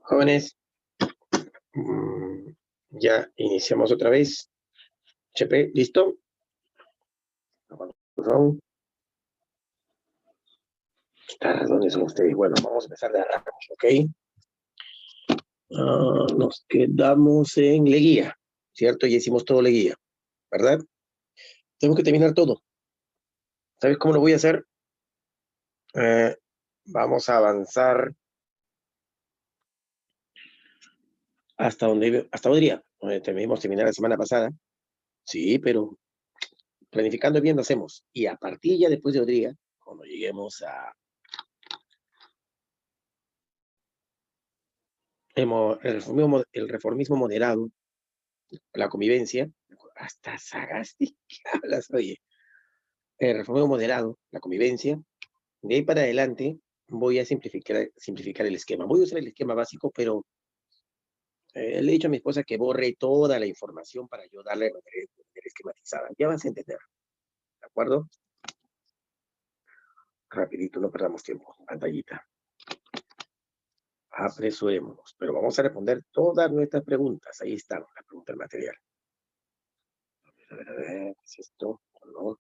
Jóvenes, mm, ya iniciamos otra vez. HP, ¿listo? ¿Dónde son ustedes? Bueno, vamos a empezar de arrancamos, ¿ok? Nos quedamos en Leguía, ¿cierto? Ya hicimos todo Leguía, ¿verdad? Tengo que terminar todo. ¿Sabes cómo lo voy a hacer? Vamos a avanzar hasta donde día. Debimos terminar la semana pasada. Sí, pero planificando bien lo hacemos. Y a partir ya después de Odría, cuando lleguemos a el reformismo moderado, la convivencia, hasta Sagasti, ¿qué hablas, oye? El reformismo moderado, la convivencia, de ahí para adelante voy a simplificar el esquema. Voy a usar el esquema básico, pero le he dicho a mi esposa que borre toda la información para yo darle la esquematizada. Ya vas a entender, ¿de acuerdo? Rapidito, no perdamos tiempo. Pantallita. Apresurémonos, pero vamos a responder todas nuestras preguntas. Ahí están, las preguntas del material. A ver, ¿qué es esto? No,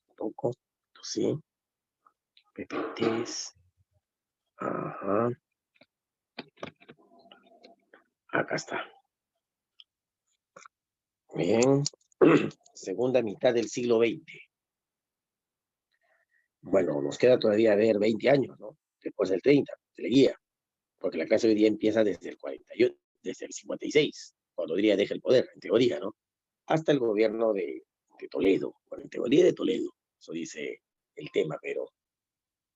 tampoco. Sí. PPTs. Ajá. Acá está. Bien. Segunda mitad del siglo XX. Bueno, nos queda todavía ver 20 años, ¿no? Después del 30, de la guía. Porque la clase hoy día empieza desde el 48, desde el 56, cuando Odría deja el poder, en teoría, ¿no? Hasta el gobierno de Toledo. Bueno, en teoría de Toledo. Eso dice el tema, pero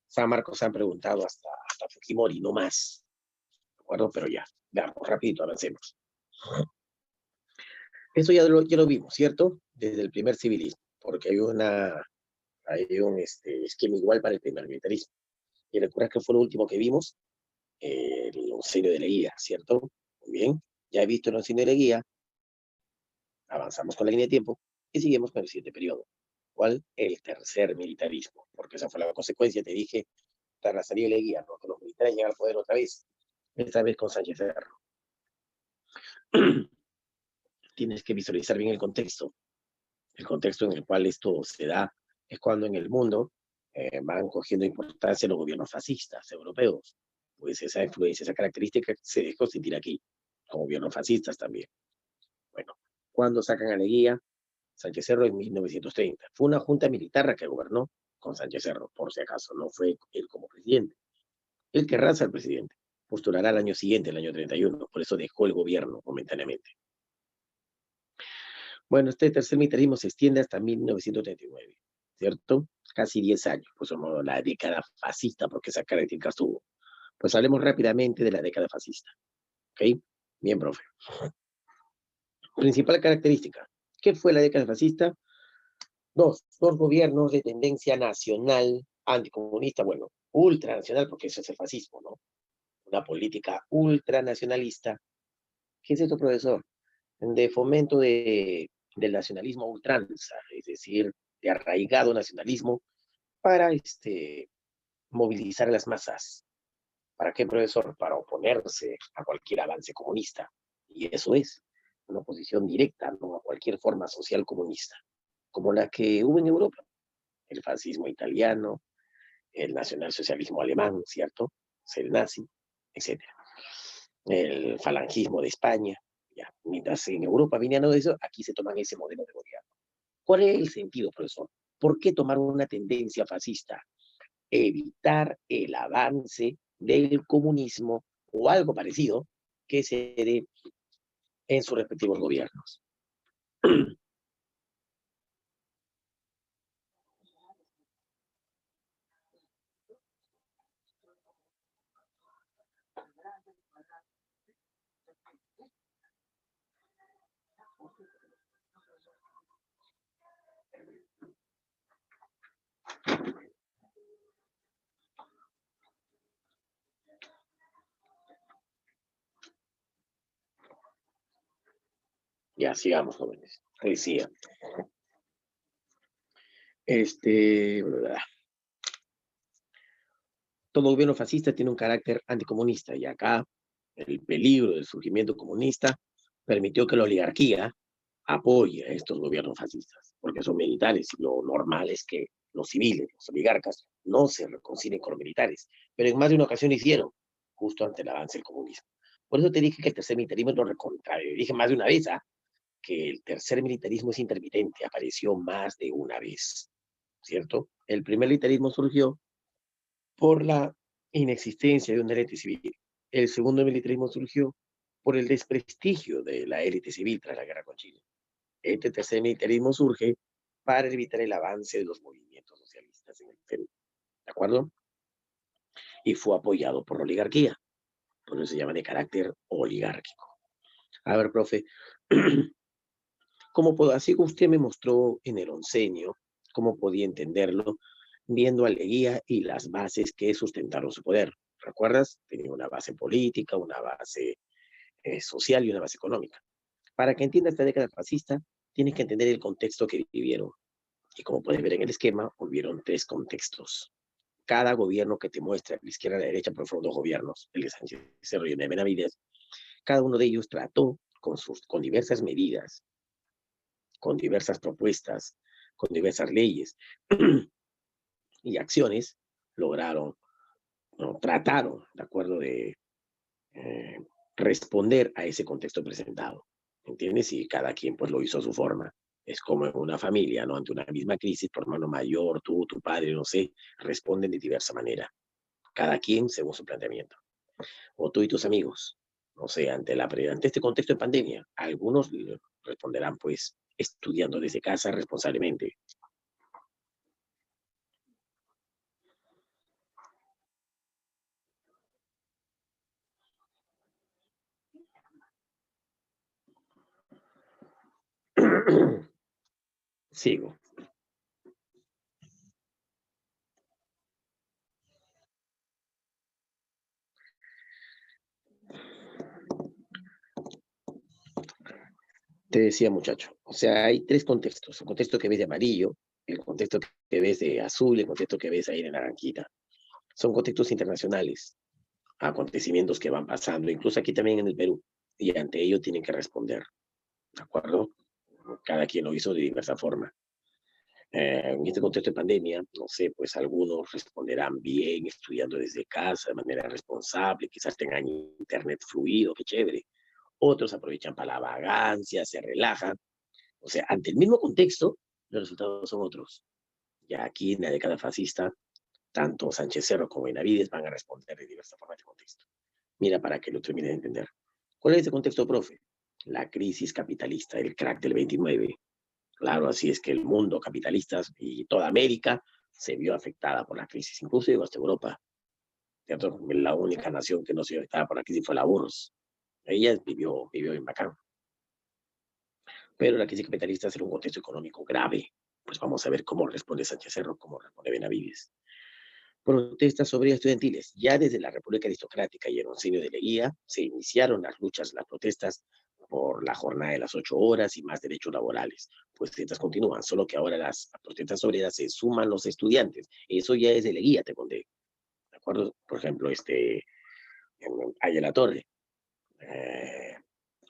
San Marcos se han preguntado hasta Fujimori, no más. ¿De acuerdo? Pero ya, veamos, rapidito, avancemos. Eso ya lo vimos, ¿cierto? Desde el primer civilismo, porque hay un esquema igual para el primer militarismo. Y recuerda que fue lo último que vimos, el oncenio de Leguía, ¿cierto? Muy bien, ya he visto el oncenio de Leguía, avanzamos con la línea de tiempo y seguimos con el siguiente periodo. ¿Cuál? El tercer militarismo, porque esa fue la consecuencia, te dije, tras la salida de Leguía, ¿no? Que los militares llegan al poder otra vez, esta vez con Sánchez Cerro. Tienes que visualizar bien el contexto. El contexto en el cual esto se da es cuando en el mundo van cogiendo importancia los gobiernos fascistas europeos. Pues esa influencia, esa característica se dejó sentir aquí, con gobiernos fascistas también. Bueno, cuando sacan a Leguía, Sánchez Cerro en 1930. Fue una junta militar la que gobernó con Sánchez Cerro, por si acaso, no fue él como presidente. Él querrá ser presidente, postulará al año siguiente, el año 31, por eso dejó el gobierno momentáneamente. Bueno, este tercer militarismo se extiende hasta 1939, ¿cierto? Casi 10 años, pues somos la década fascista, porque esa característica tuvo. Pues hablemos rápidamente de la década fascista, ¿ok? Bien, profe. Principal característica. ¿Qué fue la década fascista? Dos gobiernos de tendencia nacional, anticomunista, bueno, ultranacional, porque eso es el fascismo, ¿no? Una política ultranacionalista. ¿Qué es esto, profesor? De fomento del nacionalismo a ultranza, es decir, de arraigado nacionalismo para movilizar a las masas. ¿Para qué, profesor? Para oponerse a cualquier avance comunista. Y eso es una oposición directa, ¿no? A cualquier forma social comunista, como la que hubo en Europa. El fascismo italiano, el nacionalsocialismo alemán, ¿cierto? El nazi, etcétera. El falangismo de España. Ya. Mientras en Europa venían de eso, aquí se toman ese modelo de gobierno. ¿Cuál es el sentido, profesor? ¿Por qué tomar una tendencia fascista? Evitar el avance del comunismo o algo parecido que se dé en sus respectivos gobiernos. Ya, sigamos, jóvenes. Decía, todo gobierno fascista tiene un carácter anticomunista y acá el peligro del surgimiento comunista permitió que la oligarquía apoye a estos gobiernos fascistas, porque son militares y lo normal es que los civiles, los oligarcas, no se reconcilien con los militares, pero en más de una ocasión lo hicieron, justo ante el avance del comunismo. Por eso te dije que el tercer militarismo es lo contrario. Dije más de una vez que el tercer militarismo es intermitente, apareció más de una vez, ¿cierto? El primer militarismo surgió por la inexistencia de una élite civil. El segundo militarismo surgió por el desprestigio de la élite civil tras la guerra con Chile. Este tercer militarismo surge para evitar el avance de los movimientos socialistas en el Perú, ¿de acuerdo? Y fue apoyado por la oligarquía, por eso se llama de carácter oligárquico. A ver, profe, así que usted me mostró en el oncenio, cómo podía entenderlo, viendo a Leguía y las bases que sustentaron su poder. ¿Recuerdas? Tenía una base política, una base social y una base económica. Para que entienda esta década fascista, tienes que entender el contexto que vivieron. Y como puedes ver en el esquema, hubieron tres contextos. Cada gobierno que te muestra, a la izquierda y a la derecha, por fueron dos gobiernos, el de Sánchez Cerro y el de Benavides, cada uno de ellos trató con diversas medidas, con diversas propuestas, con diversas leyes y acciones, lograron, no, trataron, de acuerdo, de eh, responder a ese contexto presentado. ¿Entiendes? Y cada quien pues lo hizo a su forma. Es como en una familia, ¿no? Ante una misma crisis, tu hermano mayor, tú, tu padre, no sé, responden de diversa manera. Cada quien según su planteamiento. O tú y tus amigos, no sé, ante este contexto de pandemia, algunos responderán pues estudiando desde casa responsablemente. Sigo. Te decía, muchacho, o sea, hay tres contextos. El contexto que ves de amarillo, el contexto que ves de azul, el contexto que ves ahí de naranjita. Son contextos internacionales, acontecimientos que van pasando, incluso aquí también en el Perú, y ante ello tienen que responder, ¿de acuerdo? Cada quien lo hizo de diversa forma. En este contexto de pandemia, no sé, pues algunos responderán bien, estudiando desde casa, de manera responsable, quizás tengan internet fluido, qué chévere. Otros aprovechan para la vagancia, se relajan. O sea, ante el mismo contexto, los resultados son otros. Ya aquí en la década fascista, tanto Sánchez Cerro como Benavides van a responder de diversas formas de contexto. Mira, para que lo termine de entender. ¿Cuál es ese contexto, profe? La crisis capitalista, el crack del 29. Claro, así es que el mundo capitalista y toda América se vio afectada por la crisis, incluso hasta Europa, ¿cierto? La única nación que no se vio afectada por la crisis fue la URSS. Ella vivió en bacán. Pero la crisis capitalista será un contexto económico grave. Pues vamos a ver cómo responde Sánchez Cerro, cómo responde Benavides. Protestas sobre estudiantiles. Ya desde la República Aristocrática y el Oncenio de Leguía se iniciaron las luchas, las protestas por la jornada de las 8 horas y más derechos laborales. Pues estas continúan, solo que ahora las protestas obreras se suman los estudiantes. Eso ya es de Leguía, te conté. ¿De acuerdo? Por ejemplo, ahí en la torre, eh,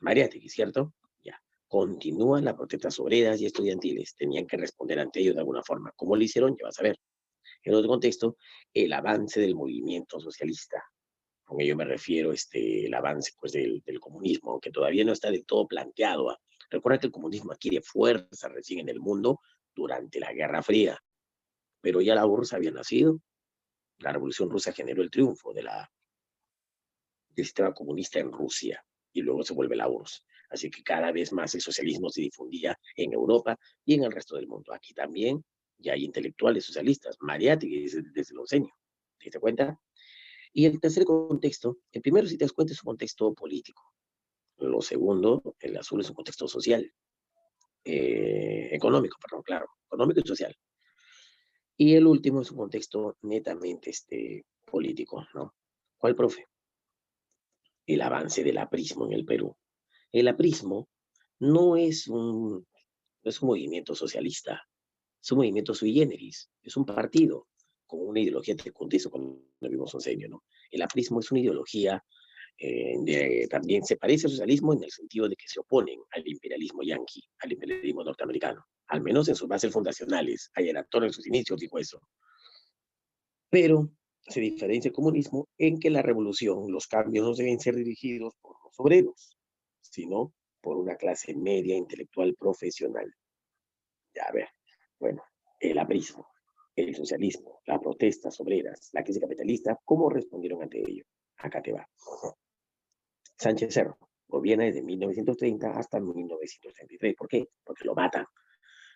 Mariátegui, ¿cierto? Ya. Continúan las protestas obreras y estudiantiles. Tenían que responder ante ellos de alguna forma. ¿Cómo lo hicieron? Ya vas a ver. En otro contexto, el avance del movimiento socialista. Con ello me refiero el avance pues, del comunismo, que todavía no está del todo planteado. ¿Ah? Recuerda que el comunismo adquiere fuerza recién en el mundo durante la Guerra Fría, pero ya la URSS había nacido. La Revolución Rusa generó el triunfo del sistema comunista en Rusia y luego se vuelve la URSS. Así que cada vez más el socialismo se difundía en Europa y en el resto del mundo. Aquí también ya hay intelectuales socialistas, Mariátegui desde el oncenio. ¿Te das cuenta? Y el tercer contexto, el primero, si te das cuenta, es un contexto político. Lo segundo, el azul, es un contexto social, económico, perdón, claro, económico y social. Y el último es un contexto netamente político, ¿no? ¿Cuál, profe? El avance del aprismo en el Perú. El aprismo no es un, no es un movimiento socialista, es un movimiento sui generis, es un partido con una ideología, te conté eso cuando vimos un seño, ¿no? El aprismo es una ideología También se parece al socialismo en el sentido de que se oponen al imperialismo yanqui, al imperialismo norteamericano, al menos en sus bases fundacionales. Ayer actor en sus inicios dijo eso. Pero se diferencia el comunismo en que la revolución, los cambios no deben ser dirigidos por los obreros, sino por una clase media intelectual profesional. Ya, a ver, bueno, el aprismo, el socialismo, las protestas obreras, la crisis capitalista, ¿cómo respondieron ante ello? Acá te va. Sánchez Cerro gobierna desde 1930 hasta 1933. ¿Por qué? Porque lo matan.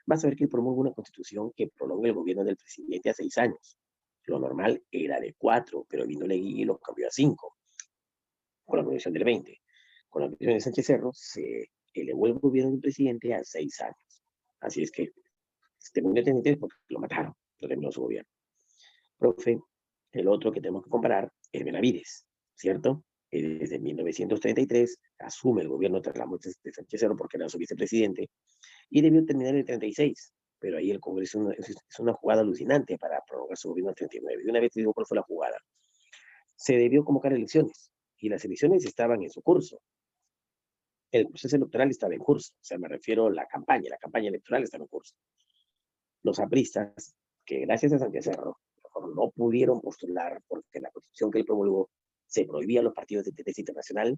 Vas a ver que él promueve una constitución que prolonga el gobierno del presidente a 6 años. Lo normal era de 4, pero vino Leguía y lo cambió a 5, con la constitución del 20. Con la constitución de Sánchez Cerro se elevó el gobierno del presidente a 6 años. Así es que se terminó en 33 porque lo mataron, lo terminó su gobierno. Profe, el otro que tenemos que comparar es Benavides, ¿cierto? Desde 1933 asume el gobierno tras la muerte de Sánchez Cerro porque era su vicepresidente y debió terminar en el 36, pero ahí el Congreso es una jugada alucinante para prorrogar su gobierno al 39. Y una vez te digo cuál fue la jugada. Se debió convocar elecciones y las elecciones estaban en su curso. El proceso electoral estaba en curso, o sea, me refiero a la campaña electoral estaba en curso. Los apristas, que gracias a Sánchez Cerro no pudieron postular porque la constitución que él promulgó se prohibía a los partidos de interés internacional,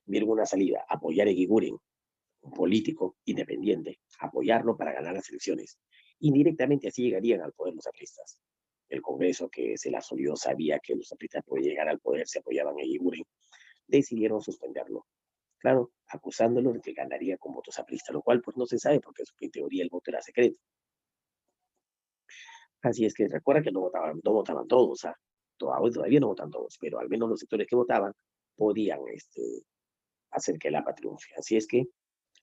vieron una salida, apoyar a Eguiguren, un político independiente, apoyarlo para ganar las elecciones. Indirectamente así llegarían al poder los apristas. El Congreso, que se las olió, sabía que los apristas podían llegar al poder, se apoyaban a Eguiguren, decidieron suspenderlo. Claro, acusándolo de que ganaría con votos apristas, lo cual pues no se sabe porque en teoría el voto era secreto. Así es que recuerda que no votaban todos, todavía no votan todos, pero al menos los sectores que votaban podían hacer que el APA triunfe. Así es que,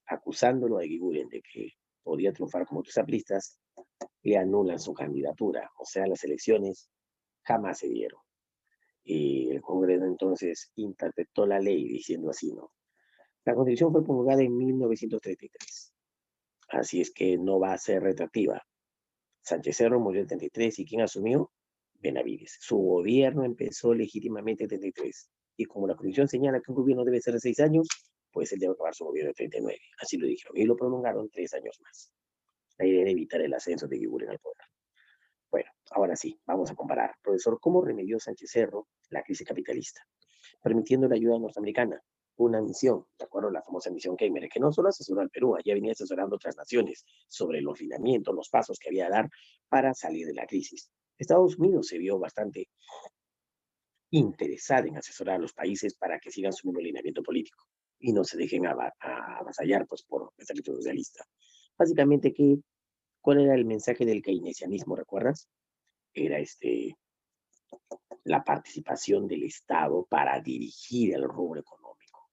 acusándolo a Eguiguren de que podía triunfar como tus apristas, le anulan su candidatura. O sea, las elecciones jamás se dieron. Y el Congreso entonces interpretó la ley diciendo así, ¿no? La Constitución fue promulgada en 1933. Así es que no va a ser retroactiva. Sánchez Cerro murió en 33 y ¿quién asumió? Benavides. Su gobierno empezó legítimamente en 33. Y como la Constitución señala que un gobierno debe ser de 6 años, pues él debe acabar su gobierno en 39. Así lo dijeron. Y lo prolongaron 3 años más. La idea era evitar el ascenso de Eguiguren al poder. Bueno, ahora sí, vamos a comparar. Profesor, ¿cómo remedió Sánchez Cerro la crisis capitalista? Permitiendo la ayuda norteamericana. Una misión, de acuerdo a la famosa misión Keimer, que no solo asesoró al Perú, ya venía asesorando a otras naciones sobre los lineamientos, los pasos que había que dar para salir de la crisis. Estados Unidos se vio bastante interesada en asesorar a los países para que sigan su mismo lineamiento político y no se dejen avasallar pues, por el Partido Socialista. Básicamente, ¿cuál era el mensaje del keynesianismo, recuerdas? Era la participación del Estado para dirigir el rubro económico.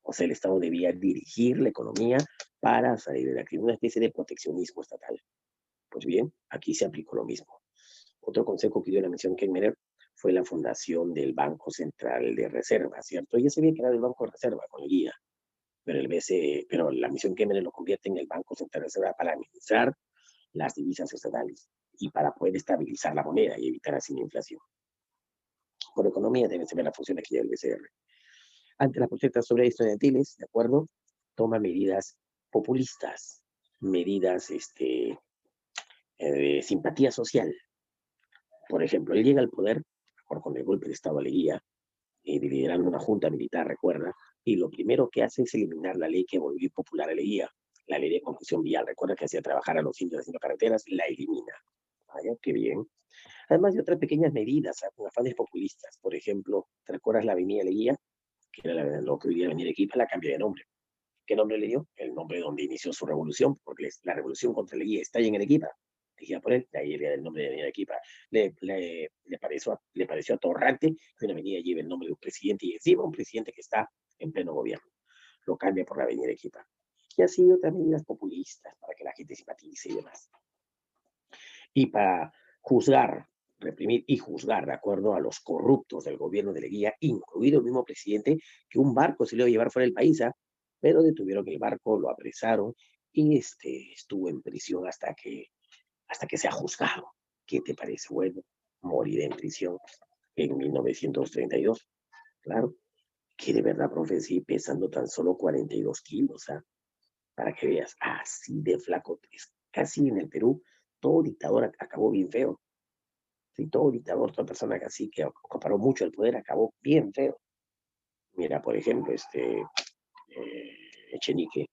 O sea, el Estado debía dirigir la economía para salir de la crisis, una especie de proteccionismo estatal. Pues bien, aquí se aplicó lo mismo. Otro consejo que dio la misión Keimer fue la fundación del Banco Central de Reserva, ¿cierto? Ya se había creado el Banco de Reserva con el guía, pero la misión Keimer lo convierte en el Banco Central de Reserva para administrar las divisas estatales y para poder estabilizar la moneda y evitar así la inflación. Por economía deben ser la función aquí del BCR. Ante las protestas sobre estudiantiles, ¿de acuerdo? Toma medidas populistas, medidas de simpatía social. Por ejemplo, él llega al poder, con el golpe de Estado a Leguía, liderando una junta militar, recuerda, y lo primero que hace es eliminar la ley que volvió popular a Leguía, la ley de concesión vial, recuerda que hacía trabajar a los indios haciendo carreteras, la elimina. Vaya, qué bien. Además de otras pequeñas medidas, con afanes populistas, por ejemplo, ¿te recuerdas la avenida Leguía? Que era lo que hoy día Avenida Equipa, la cambió de nombre. ¿Qué nombre le dio? El nombre donde inició su revolución, porque la revolución contra Leguía está en Arequipa. Dijera por él, de ahí el nombre de Avenida Arequipa. Le pareció atorrante que una avenida lleve el nombre de un presidente y encima un presidente que está en pleno gobierno. Lo cambia por la Avenida Arequipa. Y así otras medidas populistas para que la gente simpatice y demás. Y para juzgar, reprimir y juzgar de acuerdo a los corruptos del gobierno de Leguía, incluido el mismo presidente, que un barco se le iba a llevar fuera del país, pero detuvieron el barco, lo apresaron y estuvo en prisión hasta que sea juzgado. ¿Qué te parece? Bueno, morir en prisión en 1932, claro. que de verdad, profe, sí, pesando tan solo 42 kilos, ¿ah? Para que veas, así de flaco. Es casi en el Perú, todo dictador acabó bien feo. Sí, todo dictador, toda persona que así que comparó mucho el poder acabó bien feo. Mira, por ejemplo, Echenique,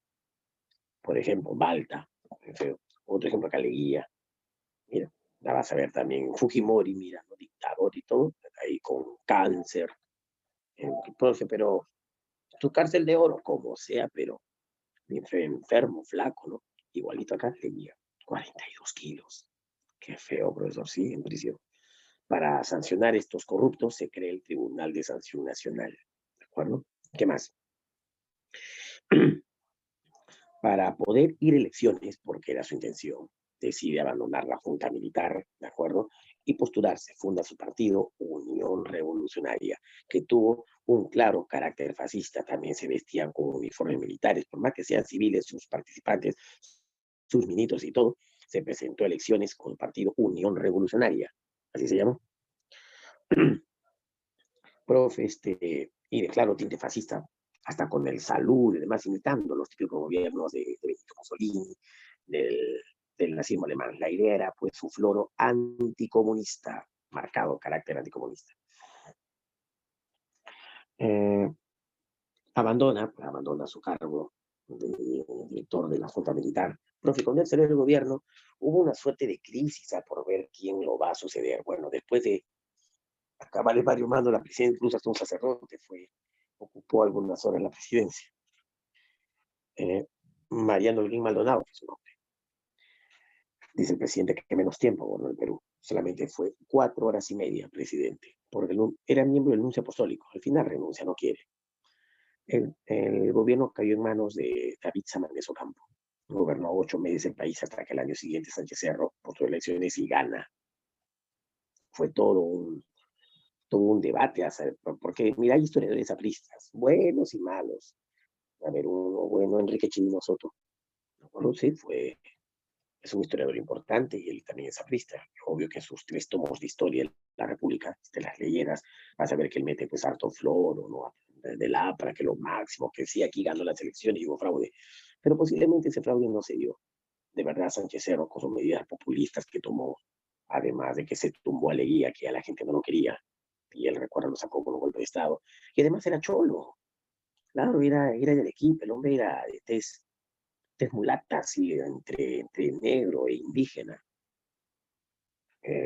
por ejemplo, Balta, bien feo. Otro ejemplo, Caleguía. Mira, la vas a ver también Fujimori, mira, ¿no? Dictador y todo, ahí con cáncer. Profe, pero tu cárcel de oro, como sea, pero enfermo, flaco, ¿no? Igualito acá tenía 42 kilos. Qué feo, profesor, sí, en prisión. Para sancionar estos corruptos se crea el Tribunal de Sanción Nacional. ¿De acuerdo? ¿Qué más? Para poder ir a elecciones, porque era su intención, decide abandonar la Junta Militar, ¿de acuerdo? Y postularse, funda su partido Unión Revolucionaria, que tuvo un claro carácter fascista, también se vestían con uniformes militares, por más que sean civiles sus participantes, sus ministros y todo, se presentó a elecciones con el partido Unión Revolucionaria, así se llamó. Profe, y de claro tinte fascista, hasta con el Salud y demás, imitando los típicos gobiernos de Benito Mussolini, del, del nazismo alemán. La idea era, pues, su floro anticomunista, marcado carácter anticomunista. Eh, abandona su cargo de director de la Junta Militar. Profe, con él salió el gobierno, hubo una suerte de crisis por ver quién lo va a suceder. Bueno, después de acabar el Mario Mando la presidencia, incluso hasta un sacerdote ocupó algunas horas la presidencia. Mariano Luis Maldonado, que es su nombre. Dice el presidente que menos tiempo gobernó el Perú. Solamente fue 4 horas y media presidente, porque era miembro del nuncio apostólico. Al final renuncia, no quiere. El gobierno cayó en manos de David Samanez Ocampo. Gobernó 8 meses el país hasta que el año siguiente Sánchez Cerro postuló elecciones y gana. Fue todo un debate, porque mira, hay historiadores apristas, buenos y malos. A ver, uno bueno, Enrique Chimino Soto. Bueno, sí, es un historiador importante y él también es aprista. Obvio que sus 3 tomos de historia de la República, de las leyeras, vas a ver que él mete pues harto floro, ¿no? De la APRA, que lo máximo, que sí, aquí ganó las elecciones y hubo fraude. Pero posiblemente ese fraude no se dio. De verdad, Sánchez Cerro, con sus medidas populistas que tomó, además de que se tumbó a Leguía, que a la gente no lo quería, y él, recuerda, lo sacó con un golpe de Estado, y además era cholo. Claro, era del equipo, el hombre era de tez mulata, así, entre negro e indígena.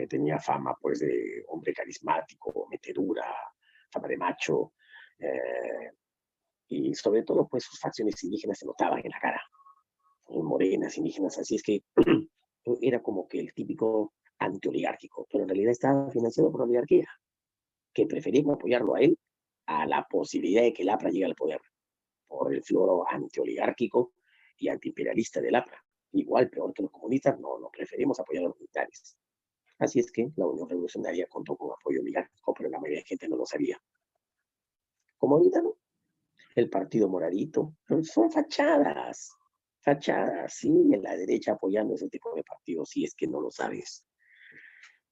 Tenía fama, pues, de hombre carismático, metedura, fama de macho, eh, y sobre todo, pues, sus facciones indígenas se notaban en la cara, morenas, indígenas, así es que era como que el típico antioligárquico, pero en realidad estaba financiado por la oligarquía, que preferimos apoyarlo a él a la posibilidad de que el APRA llegue al poder, por el floro antioligárquico y antiimperialista del APRA. Igual, peor que los comunistas, no preferimos apoyar a los militares. Así es que la Unión Revolucionaria contó con apoyo oligárquico, pero la mayoría de gente no lo sabía. Como ahorita, ¿no? El Partido Moradito, son fachadas, sí, en la derecha apoyando ese tipo de partidos, si es que no lo sabes.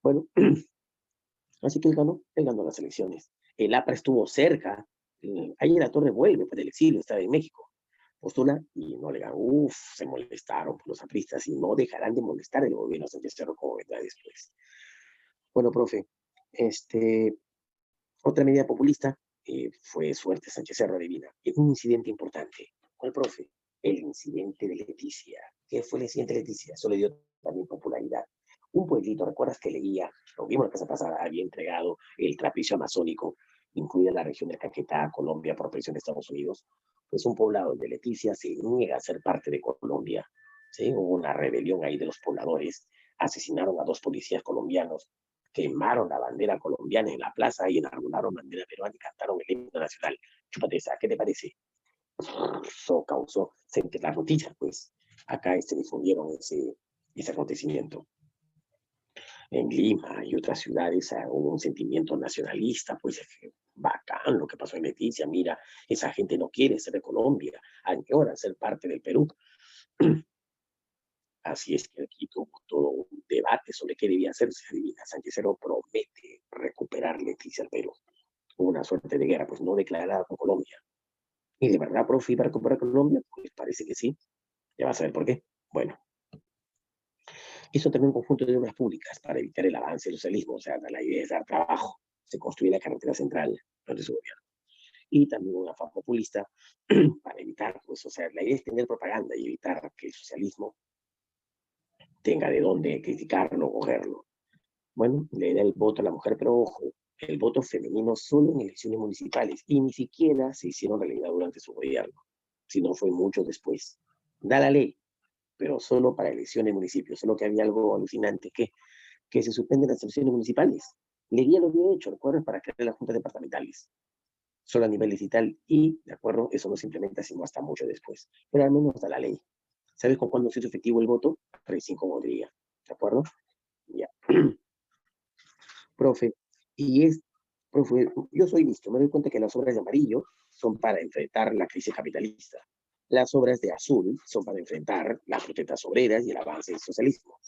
Bueno, así que él ganó las elecciones. El APRA estuvo cerca, ahí en la Torre vuelve, pues del exilio, estaba en México. Postula y no le ganó, se molestaron por los apristas y no dejarán de molestar el gobierno Sánchez Cerro como vendrá después. Bueno, profe, este, otra medida populista fue suerte Sánchez Cerro Divina. Un incidente importante. ¿Cuál, profe? El incidente de Leticia. ¿Qué fue el incidente de Leticia? Eso le dio también popularidad. Un pueblito, ¿recuerdas que leía? Lo vimos la casa pasada, había entregado el trapicio amazónico, incluida la región de Caquetá, Colombia, por presión de Estados Unidos. Pues un poblado de Leticia se niega a ser parte de Colombia. ¿Sí? Hubo una rebelión ahí de los pobladores, asesinaron a 2 policías colombianos, quemaron la bandera colombiana en la plaza y enarbonaron bandera peruana y cantaron el himno nacional. Chúpate esa, ¿qué te parece? Eso causó las noticias, pues acá difundieron ese acontecimiento. En Lima y otras ciudades hubo un sentimiento nacionalista, pues bacán lo que pasó en Leticia, mira, esa gente no quiere ser de Colombia, añora ser parte del Perú. Así es que aquí tuvo todo un debate sobre qué debía hacerse. Adivina, Sánchez Cerro promete recuperar Leticia al Perú. una suerte de guerra, pues no declarada con Colombia. Y de verdad, profe, iba a recuperar Colombia, pues parece que sí. Ya vas a ver por qué. Bueno, hizo también un conjunto de obras públicas para evitar el avance del socialismo, o sea, la idea es dar trabajo. Se construye la carretera central donde su gobierno. Y también un afán populista para evitar, pues, o sea, la idea es tener propaganda y evitar que el socialismo tenga de dónde criticarlo o cogerlo. Bueno, le da el voto a la mujer, pero ojo, el voto femenino solo en elecciones municipales y ni siquiera se hicieron realidad durante su gobierno, sino fue mucho después. Da la ley, pero solo para elecciones de municipios, solo que había algo alucinante, que se suspenden las elecciones municipales. Leguía lo había hecho, ¿recuerdas? Para crear las juntas departamentales, solo a nivel digital, y, ¿de acuerdo? Eso no se implementa sino hasta mucho después, pero al menos da la ley. ¿Sabes con cuándo se hizo efectivo el voto? Recién con Rodríguez, ¿de acuerdo? Ya. Profe, y es, profe, yo soy listo, me doy cuenta que las obras de amarillo son para enfrentar la crisis capitalista. Las obras de azul son para enfrentar las protestas obreras y el avance del socialismo.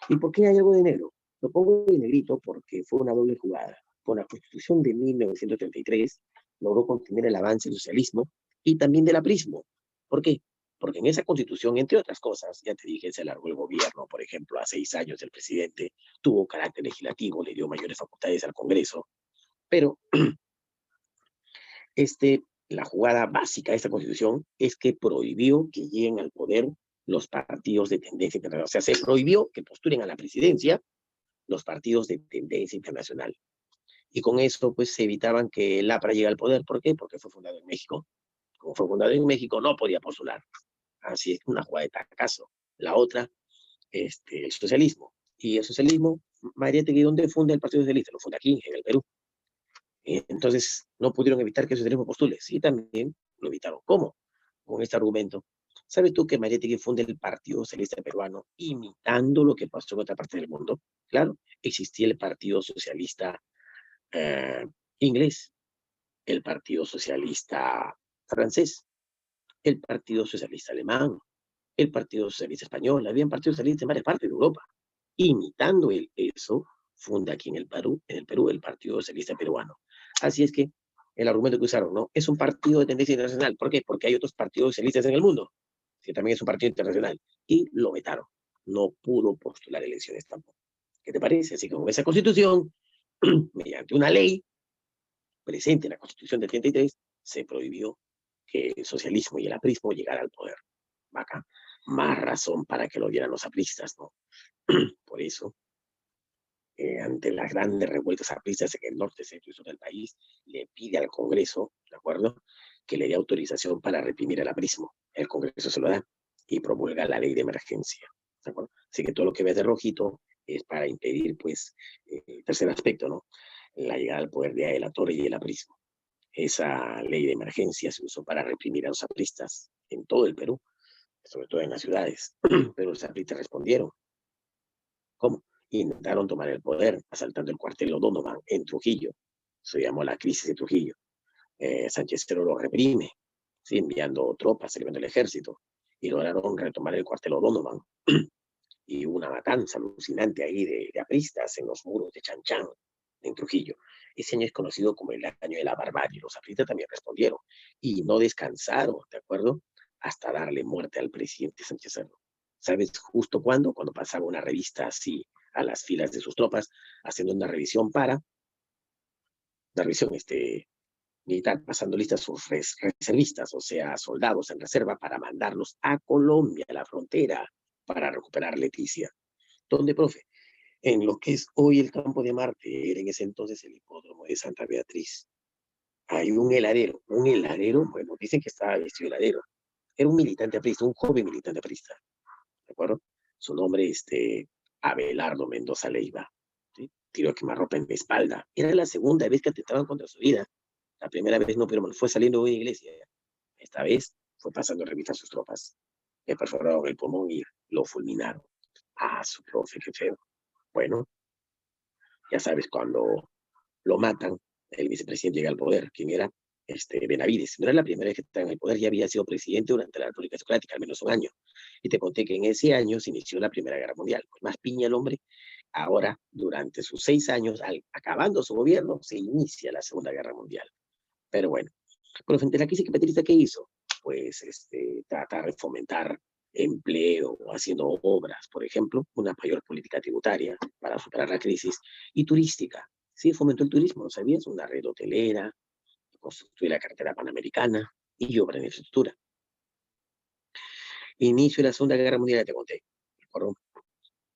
¿Y por qué hay algo de negro? Lo pongo de negrito porque fue una doble jugada. Con la Constitución de 1933 logró contener el avance del socialismo y también del aprismo. ¿Por qué? Porque en esa Constitución, entre otras cosas, ya te dije, se alargó el gobierno, por ejemplo, a 6 años el presidente, tuvo carácter legislativo, le dio mayores facultades al Congreso, pero la jugada básica de esta Constitución es que prohibió que lleguen al poder los partidos de tendencia internacional. O sea, se prohibió que postulen a la presidencia los partidos de tendencia internacional. Y con eso, pues, se evitaban que el APRA llegue al poder. ¿Por qué? Porque fue fundado en México. Como fue fundado en México, no podía postular. Así es una jugada de tacazo. La otra, el socialismo. Y el socialismo, Mariátegui, ¿dónde funda el Partido Socialista? Lo funda aquí, en el Perú. Entonces, no pudieron evitar que el socialismo postule. Sí, también lo evitaron. ¿Cómo? Con este argumento. ¿Sabes tú que Mariátegui funda el Partido Socialista Peruano imitando lo que pasó en otra parte del mundo? Claro, existía el Partido Socialista eh, inglés, el Partido Socialista francés, el Partido Socialista alemán, el Partido Socialista español, habían partidos socialistas en varias partes de Europa. Imitando eso, funda aquí en el Perú, el Partido Socialista Peruano. Así es que el argumento que usaron, ¿no? Es un partido de tendencia internacional. ¿Por qué? Porque hay otros partidos socialistas en el mundo, que también es un partido internacional. Y lo vetaron. No pudo postular elecciones tampoco. ¿Qué te parece? Así que con esa constitución, mediante una ley presente en la Constitución del 33, se prohibió que el socialismo y el aprismo llegaran al poder. Acá, más razón para que lo dieran los apristas, ¿no? Por eso, ante las grandes revueltas apristas en el norte, centro y sur del país, le pide al Congreso, ¿de acuerdo?, que le dé autorización para reprimir el aprismo. El Congreso se lo da y promulga la ley de emergencia, ¿de acuerdo? Así que todo lo que ves de rojito es para impedir, pues, el tercer aspecto, ¿no?, la llegada al poder de la Torre y el aprismo. Esa ley de emergencia se usó para reprimir a los apristas en todo el Perú, sobre todo en las ciudades, pero los apristas respondieron. ¿Cómo? Intentaron tomar el poder asaltando el cuartel O'Donovan en Trujillo. Se llamó la crisis de Trujillo. Sánchez Cero lo reprime, ¿sí?, enviando tropas, enviando el ejército, y lograron retomar el cuartel O'Donovan. Y hubo una matanza alucinante ahí de apristas en los muros de Chanchán, en Trujillo. Ese año es conocido como el año de la barbarie. Los apristas también respondieron y no descansaron, ¿de acuerdo?, hasta darle muerte al presidente Sánchez Cerro. ¿Sabes justo cuándo? Cuando pasaba una revista así a las filas de sus tropas, haciendo una revisión militar, pasando listas sus reservistas, o sea, soldados en reserva para mandarlos a Colombia, a la frontera, para recuperar Leticia. ¿Dónde, profe? En lo que es hoy el Campo de Marte, era en ese entonces el hipódromo de Santa Beatriz. Hay un heladero, bueno, dicen que estaba vestido heladero. Era un militante aprista, un joven militante aprista, ¿de acuerdo? Su nombre, Abelardo Mendoza Leiva, ¿sí? Tiró a quemarropa en mi espalda. Era la segunda vez que atentaban contra su vida. La primera vez no, pero fue saliendo de una iglesia. Esta vez fue pasando revista a sus tropas. Le perforaron el pulmón y lo fulminaron. Ah, su profe, qué feo. Bueno, ya sabes, cuando lo matan, el vicepresidente llega al poder. ¿Quién era? Benavides. No era la primera vez que estaba en el poder, ya había sido presidente durante la República Socrática, al menos un año. Y te conté que en ese año se inició la Primera Guerra Mundial. Pues más piña el hombre Ahora, durante sus 6 años, acabando su gobierno, se inicia la Segunda Guerra Mundial. Pero bueno, pero frente a la crisis capitalista, ¿qué hizo? Pues tratar de fomentar empleo, haciendo obras, por ejemplo, una mayor política tributaria para superar la crisis, y turística. Sí, fomentó el turismo, ¿no sabías? Una red hotelera, construir la carretera panamericana y obra en infraestructura. Inicio de la Segunda Guerra Mundial, ya te conté. ¿De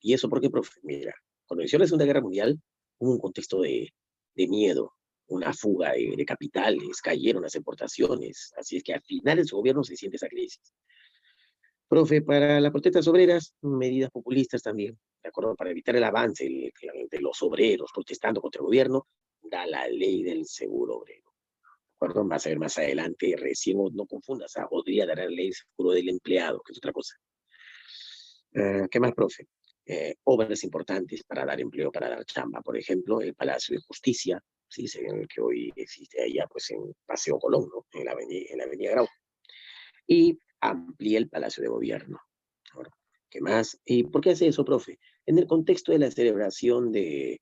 ¿Y eso por qué, profe? Mira, cuando inició la Segunda Guerra Mundial, hubo un contexto de miedo, una fuga de capitales, cayeron las exportaciones, así es que al final de su gobierno se siente esa crisis. Profe, para las protestas obreras, medidas populistas también, ¿de acuerdo? Para evitar el avance de los obreros protestando contra el gobierno, da la ley del seguro obrero. ¿De acuerdo? Vas a ver más adelante, recién no confundas, podría dar la ley del seguro del empleado, que es otra cosa. ¿Qué más, profe? Obras importantes para dar empleo, para dar chamba. Por ejemplo, el Palacio de Justicia, ¿sí? En el que hoy existe allá, pues en Paseo Colón, ¿no? En la avenida Grau. Y amplía el Palacio de Gobierno. Ahora, ¿qué más? ¿Y por qué hace eso, profe? En el contexto de la celebración de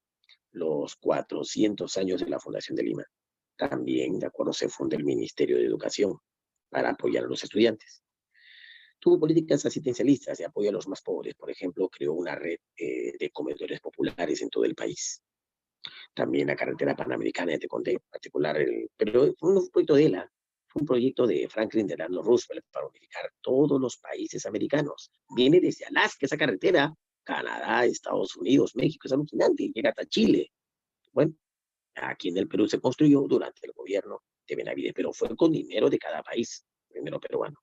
los 400 años de la Fundación de Lima, también, de acuerdo, se funda el Ministerio de Educación para apoyar a los estudiantes. Tuvo políticas asistencialistas de apoyo a los más pobres. Por ejemplo, creó una red de comedores populares en todo el país. También la carretera panamericana, ya te conté, en particular, pero fue un proyecto de ELA, fue un proyecto de Franklin Delano Roosevelt para unificar todos los países americanos. Viene desde Alaska esa carretera, Canadá, Estados Unidos, México, es alucinante, llega hasta Chile. Bueno, aquí en el Perú se construyó durante el gobierno de Benavides, pero fue con dinero de cada país, dinero peruano.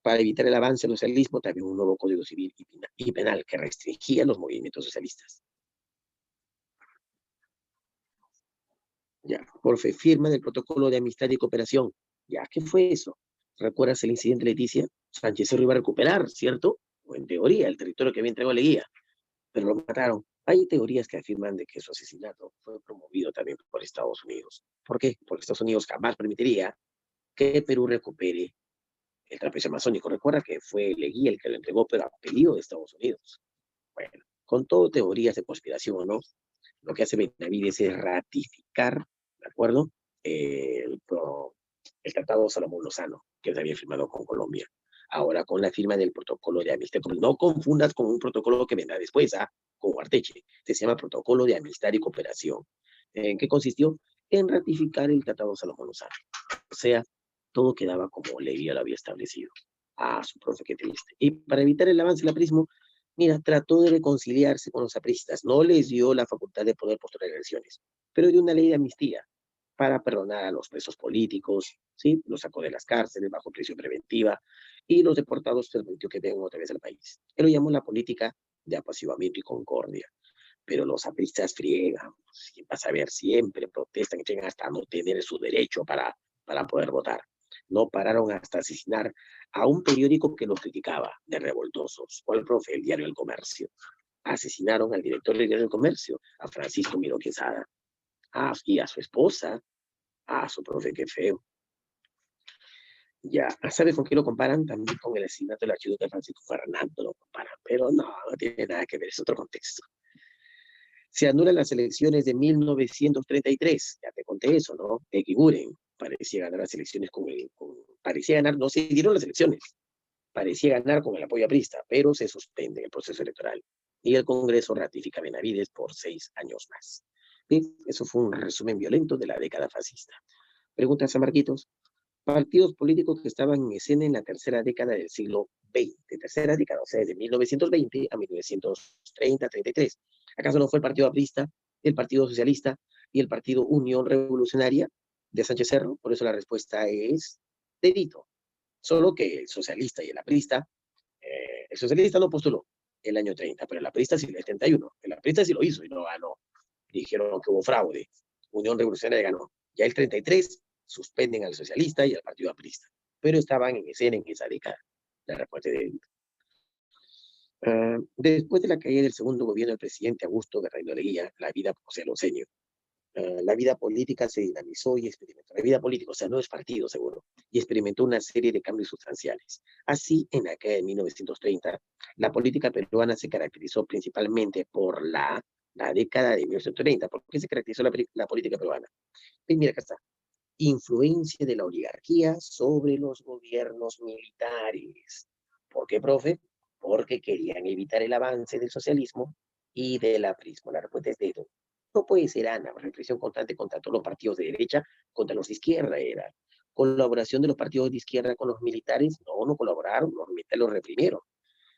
Para evitar el avance del socialismo, también un nuevo código civil y penal que restringía los movimientos socialistas. Ya, Porfe, firma del protocolo de amistad y cooperación. Ya, ¿qué fue eso? ¿Recuerdas el incidente Leticia? Sánchez Cerro iba a recuperar, ¿cierto? O en teoría, el territorio que había entregado a Leguía, pero lo mataron. Hay teorías que afirman de que su asesinato fue promovido también por Estados Unidos. ¿Por qué? Porque Estados Unidos jamás permitiría que Perú recupere el trapecio amazónico. Recuerda que fue Leguía el que lo entregó, pero a pedido de Estados Unidos. Bueno, con todo teorías de conspiración o no, lo que hace Benavides es ratificar, ¿de acuerdo? El Tratado Salomón-Lozano, que se había firmado con Colombia. Ahora con la firma del protocolo de amistad, no confundas con un protocolo que vendrá después, con Arteche, se llama protocolo de amistad y cooperación. ¿En qué consistió? En ratificar el Tratado Salomón-Lozano. O sea, todo quedaba como Leguía lo había establecido. Su profe, qué triste. Y para evitar el avance del aprismo, mira, trató de reconciliarse con los apristas, no les dio la facultad de poder postular elecciones, pero dio una ley de amnistía para perdonar a los presos políticos, ¿sí? Los sacó de las cárceles bajo prisión preventiva y los deportados permitió que vengan otra vez al país. Él lo llamó la política de apaciguamiento y concordia, pero los apristas friegan, vas a ver, siempre protestan, llegan hasta no tener su derecho para poder votar. No pararon hasta asesinar a un periódico que los criticaba de revoltosos. ¿Cuál, profe? El diario El Comercio. Asesinaron al director del diario El Comercio, a Francisco Miró Quesada. Y a su esposa. Su profe, qué feo. Ya, ¿sabes con qué lo comparan? También con el asesinato del archiduque Francisco Fernando lo comparan, pero no tiene nada que ver, es otro contexto. Se anulan las elecciones de 1933, ya te conté eso, ¿no? Equiguren, parecía ganar las elecciones parecía ganar, no se dieron las elecciones, parecía ganar con el apoyo aprista, pero se suspende el proceso electoral y el Congreso ratifica a Benavides por 6 años más. ¿Sí? Eso fue un resumen violento de la década fascista. Preguntas a Marquitos. Partidos políticos que estaban en escena en la tercera década del siglo XX, tercera década, o sea, de 1920 a 1930-33. ¿Acaso no fue el Partido Aprista, el Partido Socialista y el Partido Unión Revolucionaria de Sánchez Cerro? Por eso la respuesta es dedito. Solo que el socialista y el socialista no postuló el año 30, pero el aprista sí, el 71. El aprista sí lo hizo y no ganó. Dijeron que hubo fraude. Unión Revolucionaria ganó. Ya el 33 suspenden al socialista y al partido aprista, pero estaban en escena en esa década. La respuesta de después de la caída del segundo gobierno del presidente Augusto Bernardo Leguía, la vida procede a lo serio. La vida política se dinamizó y experimentó. La vida política, o sea, no es partido seguro, y experimentó una serie de cambios sustanciales. Así, en aquella de 1930, la política peruana se caracterizó principalmente por la década de 1930. ¿Por qué se caracterizó la política peruana? Pues mira, acá está. Influencia de la oligarquía sobre los gobiernos militares. ¿Por qué, profe? Porque querían evitar el avance del socialismo y del aprismo. La respuesta es de eso. No puede ser, Ana, represión constante contra todos los partidos de derecha, contra los de izquierda era. Colaboración de los partidos de izquierda con los militares, no, no colaboraron, los militares los reprimieron.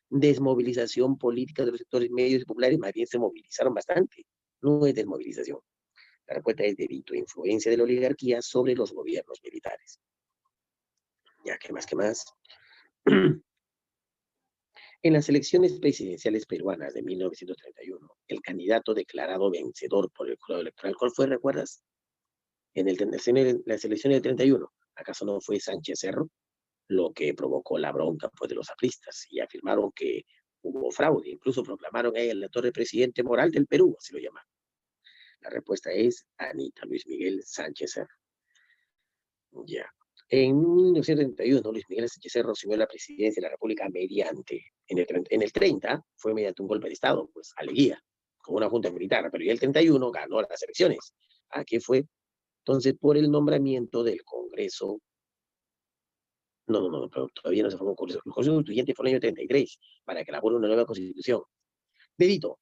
Desmovilización política de los sectores medios y populares, más bien se movilizaron bastante. No es desmovilización. La respuesta es debido a influencia de la oligarquía sobre los gobiernos militares. Ya, ¿qué más, qué más? En las elecciones presidenciales peruanas de 1931, el candidato declarado vencedor por el jurado electoral, ¿cuál fue, recuerdas? En las elecciones del 31, ¿acaso no fue Sánchez Cerro? Lo que provocó la bronca pues, de los apristas y afirmaron que hubo fraude. Incluso proclamaron a él el elector de presidente moral del Perú, así lo llamaron. La respuesta es Anita Luis Miguel Sánchez Cerro. Ya. En 1931, Luis Miguel Sánchez Cerro asumió la presidencia de la República en el 30 fue mediante un golpe de Estado, pues, a Leguía, con una junta militar, pero ya el 31 ganó las elecciones. ¿A qué fue? Entonces, por el nombramiento del Congreso, no, pero todavía no se formó un Congreso. El Congreso Constituyente fue en el año 33, para que elabore una nueva constitución. Dedito,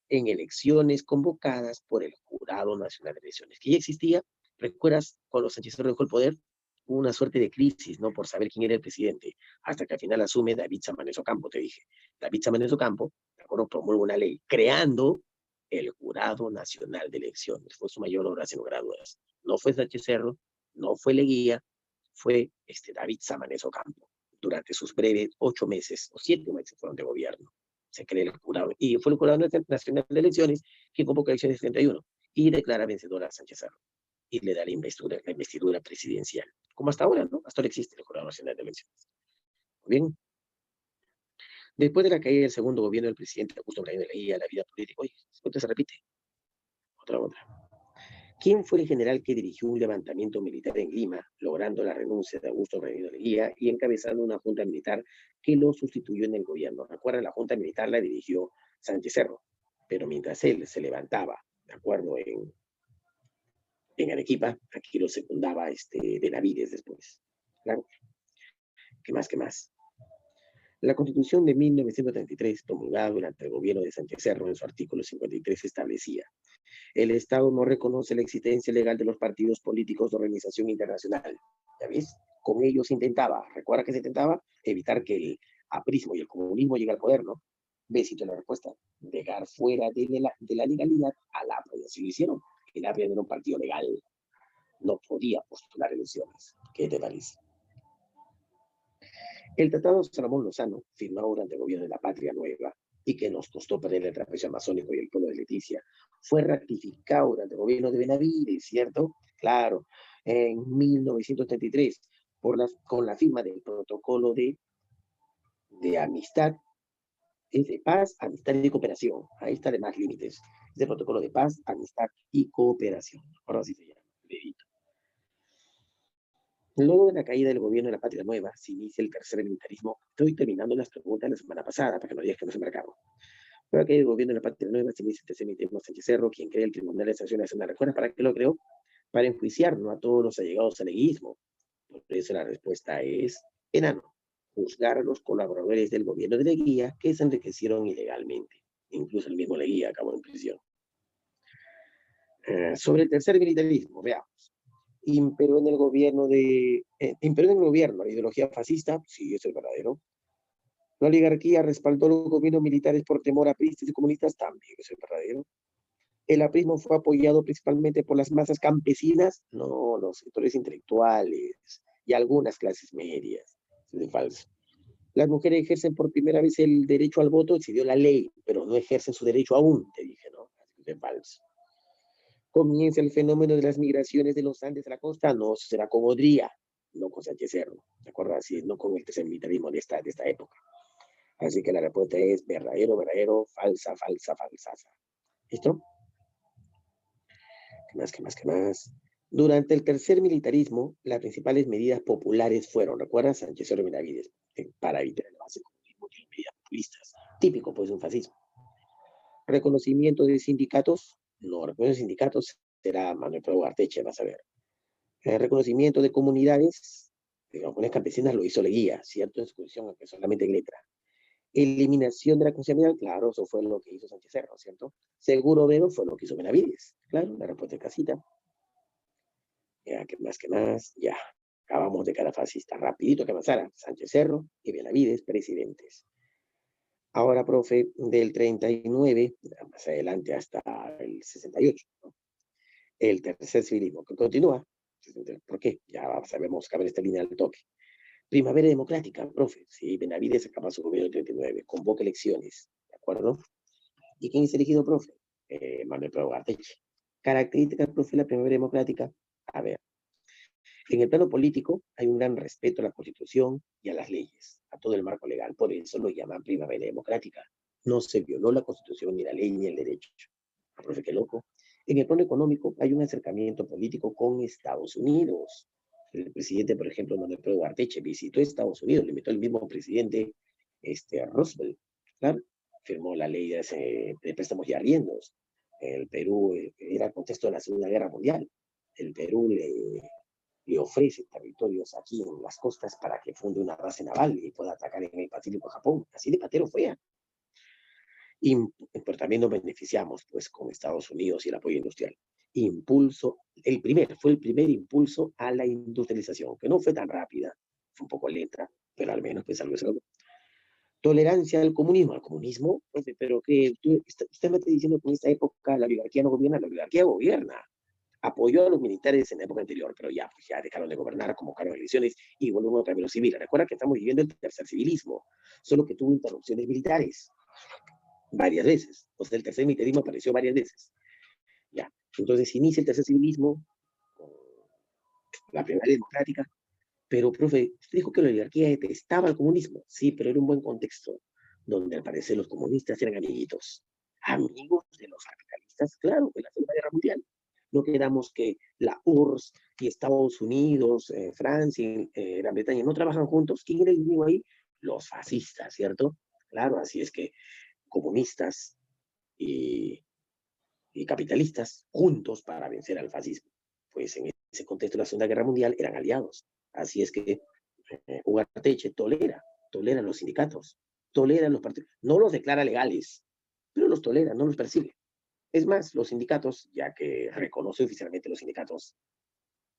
en elecciones convocadas por el Jurado Nacional de Elecciones, que ya existía. ¿Recuerdas cuando Sánchez Cerro dejó el poder? Hubo una suerte de crisis, ¿no? Por saber quién era el presidente, hasta que al final asume David Samanes Ocampo, te dije. David Samanes Ocampo, de acuerdo, promulga una ley creando el Jurado Nacional de Elecciones. Fue su mayor obra, sin lugar a dudas. No fue Sánchez Cerro, no fue Leguía, fue David Samanes Ocampo. Durante sus breves 8 meses o 7 meses fueron de gobierno se cree el jurado, y fue el Jurado Nacional de Elecciones que convoca elecciones 31 y declara vencedora a Sánchez Cerro y le da la investidura presidencial. Como hasta ahora, ¿no? Hasta ahora existe el Jurado Nacional de Elecciones. Muy bien. Después de la caída del segundo gobierno del presidente Augusto Belaúnde Leguía, la vida política, oye, esto se repite. Otra. ¿Quién fue el general que dirigió un levantamiento militar en Lima, logrando la renuncia de Augusto Belaúnde Leguía y encabezando una junta militar que lo sustituyó en el gobierno? Recuerda, la junta militar la dirigió Sánchez Cerro, pero mientras él se levantaba, de acuerdo, en Arequipa, aquí lo secundaba Benavides después. Claro. ¿Qué más, qué más? La Constitución de 1933, promulgada durante el gobierno de Sánchez Cerro, en su artículo 53, establecía: el Estado no reconoce la existencia legal de los partidos políticos de organización internacional. ¿Ya ves? Con ellos intentaba, ¿recuerda que se intentaba? Evitar que el aprismo y el comunismo lleguen al poder, ¿no? Besito en la respuesta. Dejar fuera de la legalidad al APRA, y así lo hicieron. El APRA era un partido legal, no podía postular elecciones. ¿Qué te parece? El Tratado de Salomón Lozano, firmado durante el gobierno de la Patria Nueva y que nos costó perder el trapecio amazónico y el pueblo de Leticia, fue ratificado durante el gobierno de Benavides, ¿cierto? Claro, en 1933, con la firma del protocolo de amistad, es de paz, amistad y cooperación. Ahí está de más límites. Es de protocolo de paz, amistad y cooperación. Ahora sí se llama. Dedito. Luego de la caída del gobierno de la Patria Nueva, se inicia el tercer militarismo. Estoy terminando las preguntas de la semana pasada para que no digas que no se marcaron. Luego de la caída del gobierno de la Patria Nueva, se inicia el tercer militarismo. Sánchez Cerro, quien crea el Tribunal de Sanción Nacional. ¿Recuerdas para qué lo creó? Para enjuiciar, ¿no?, a todos los allegados al leguismo. Por eso la respuesta es enano. Juzgar a los colaboradores del gobierno de Leguía que se enriquecieron ilegalmente. Incluso el mismo Leguía acabó en prisión. Sobre el tercer militarismo, veamos. Imperó en el gobierno la ideología fascista, sí, es el verdadero. La oligarquía respaldó los gobiernos militares por temor a apristas y comunistas, también es el verdadero. El aprismo fue apoyado principalmente por las masas campesinas, no, los sectores intelectuales y algunas clases medias. Es falso. Las mujeres ejercen por primera vez el derecho al voto, decidió la ley, pero no ejercen su derecho aún, te dije, ¿no? Es falso. Comienza el fenómeno de las migraciones de los Andes a la costa, no, será con Odría, no con Sánchez Cerro, ¿de acuerdo? Así, no con el tercer militarismo de esta época. Así que la respuesta es verdadero, falsa. ¿Listo? ¿Qué más? Durante el tercer militarismo, las principales medidas populares fueron, ¿recuerdas? Sánchez Cerro y Benavides, para evitar el avance comunismo y medidas populistas. Típico, pues, de un fascismo. Reconocimiento de sindicatos, no, reconocimiento de sindicatos será Manuel Prado Arteche, vas a ver. Reconocimiento de comunidades, digamos, comunidades campesinas lo hizo Leguía, ¿cierto? En su condición, aunque solamente en letra. Eliminación de la constitucionalidad, claro, eso fue lo que hizo Sánchez Cerro, ¿cierto? Seguro Vero fue lo que hizo Benavides, claro, la respuesta de casita. Ya, ¿qué más? Ya, acabamos de cara fascista, rapidito que avanzara. Sánchez Cerro y Benavides, presidentes. Ahora, profe, del 39, más adelante hasta el 68, ¿no? El tercer civilismo, que continúa. ¿Por qué? Ya sabemos que abre esta línea del toque. Primavera democrática, profe. Sí, Benavides acaba su gobierno en el 39, convoca elecciones, ¿de acuerdo? ¿Y quién es elegido, profe? Manuel Prado Arteche. Características, profe, de la primavera democrática. A ver, en el plano político hay un gran respeto a la Constitución y a las leyes, a todo el marco legal. Por eso lo llaman primavera democrática. No se violó la Constitución, ni la ley, ni el derecho. Profe, qué loco. En el plano económico hay un acercamiento político con Estados Unidos. El presidente, por ejemplo, Manuel Prado Arteche, visitó Estados Unidos, le invitó el mismo presidente Roosevelt, claro, firmó la ley de préstamos y arriendos. El Perú era el contexto de la Segunda Guerra Mundial. El Perú le ofrece territorios aquí en las costas para que funde una base naval y pueda atacar en el Pacífico a Japón. Así de patero fue. Pero también nos beneficiamos pues con Estados Unidos y el apoyo industrial. Fue el primer impulso a la industrialización, que no fue tan rápida, fue un poco lenta, pero al menos pues algo es algo. Tolerancia al comunismo, pero que usted me está diciendo que en esta época la oligarquía no gobierna, la oligarquía gobierna. Apoyó a los militares en la época anterior, pero ya, pues ya dejaron de gobernar, convocaron elecciones y volvieron otra vez los civiles. Recuerda que estamos viviendo el tercer civilismo, solo que tuvo interrupciones militares varias veces. O sea, el tercer militarismo apareció varias veces. Ya. Entonces inicia el tercer civilismo, la primera democrática, pero, profe, usted dijo que la oligarquía detestaba el comunismo. Sí, pero era un buen contexto, donde al parecer los comunistas eran amiguitos. Amigos de los capitalistas, claro, en la Segunda Guerra Mundial. No quedamos que la URSS y Estados Unidos, Francia, Gran Bretaña no trabajan juntos. ¿Quién era el enemigo ahí? Los fascistas, ¿cierto? Claro, así es que comunistas y, y capitalistas juntos para vencer al fascismo. Pues en ese contexto de la Segunda Guerra Mundial eran aliados. Así es que Ugarteche tolera los sindicatos, tolera los partidos, no los declara legales, pero los tolera, no los persigue. Es más, los sindicatos, ya que reconoce oficialmente los sindicatos,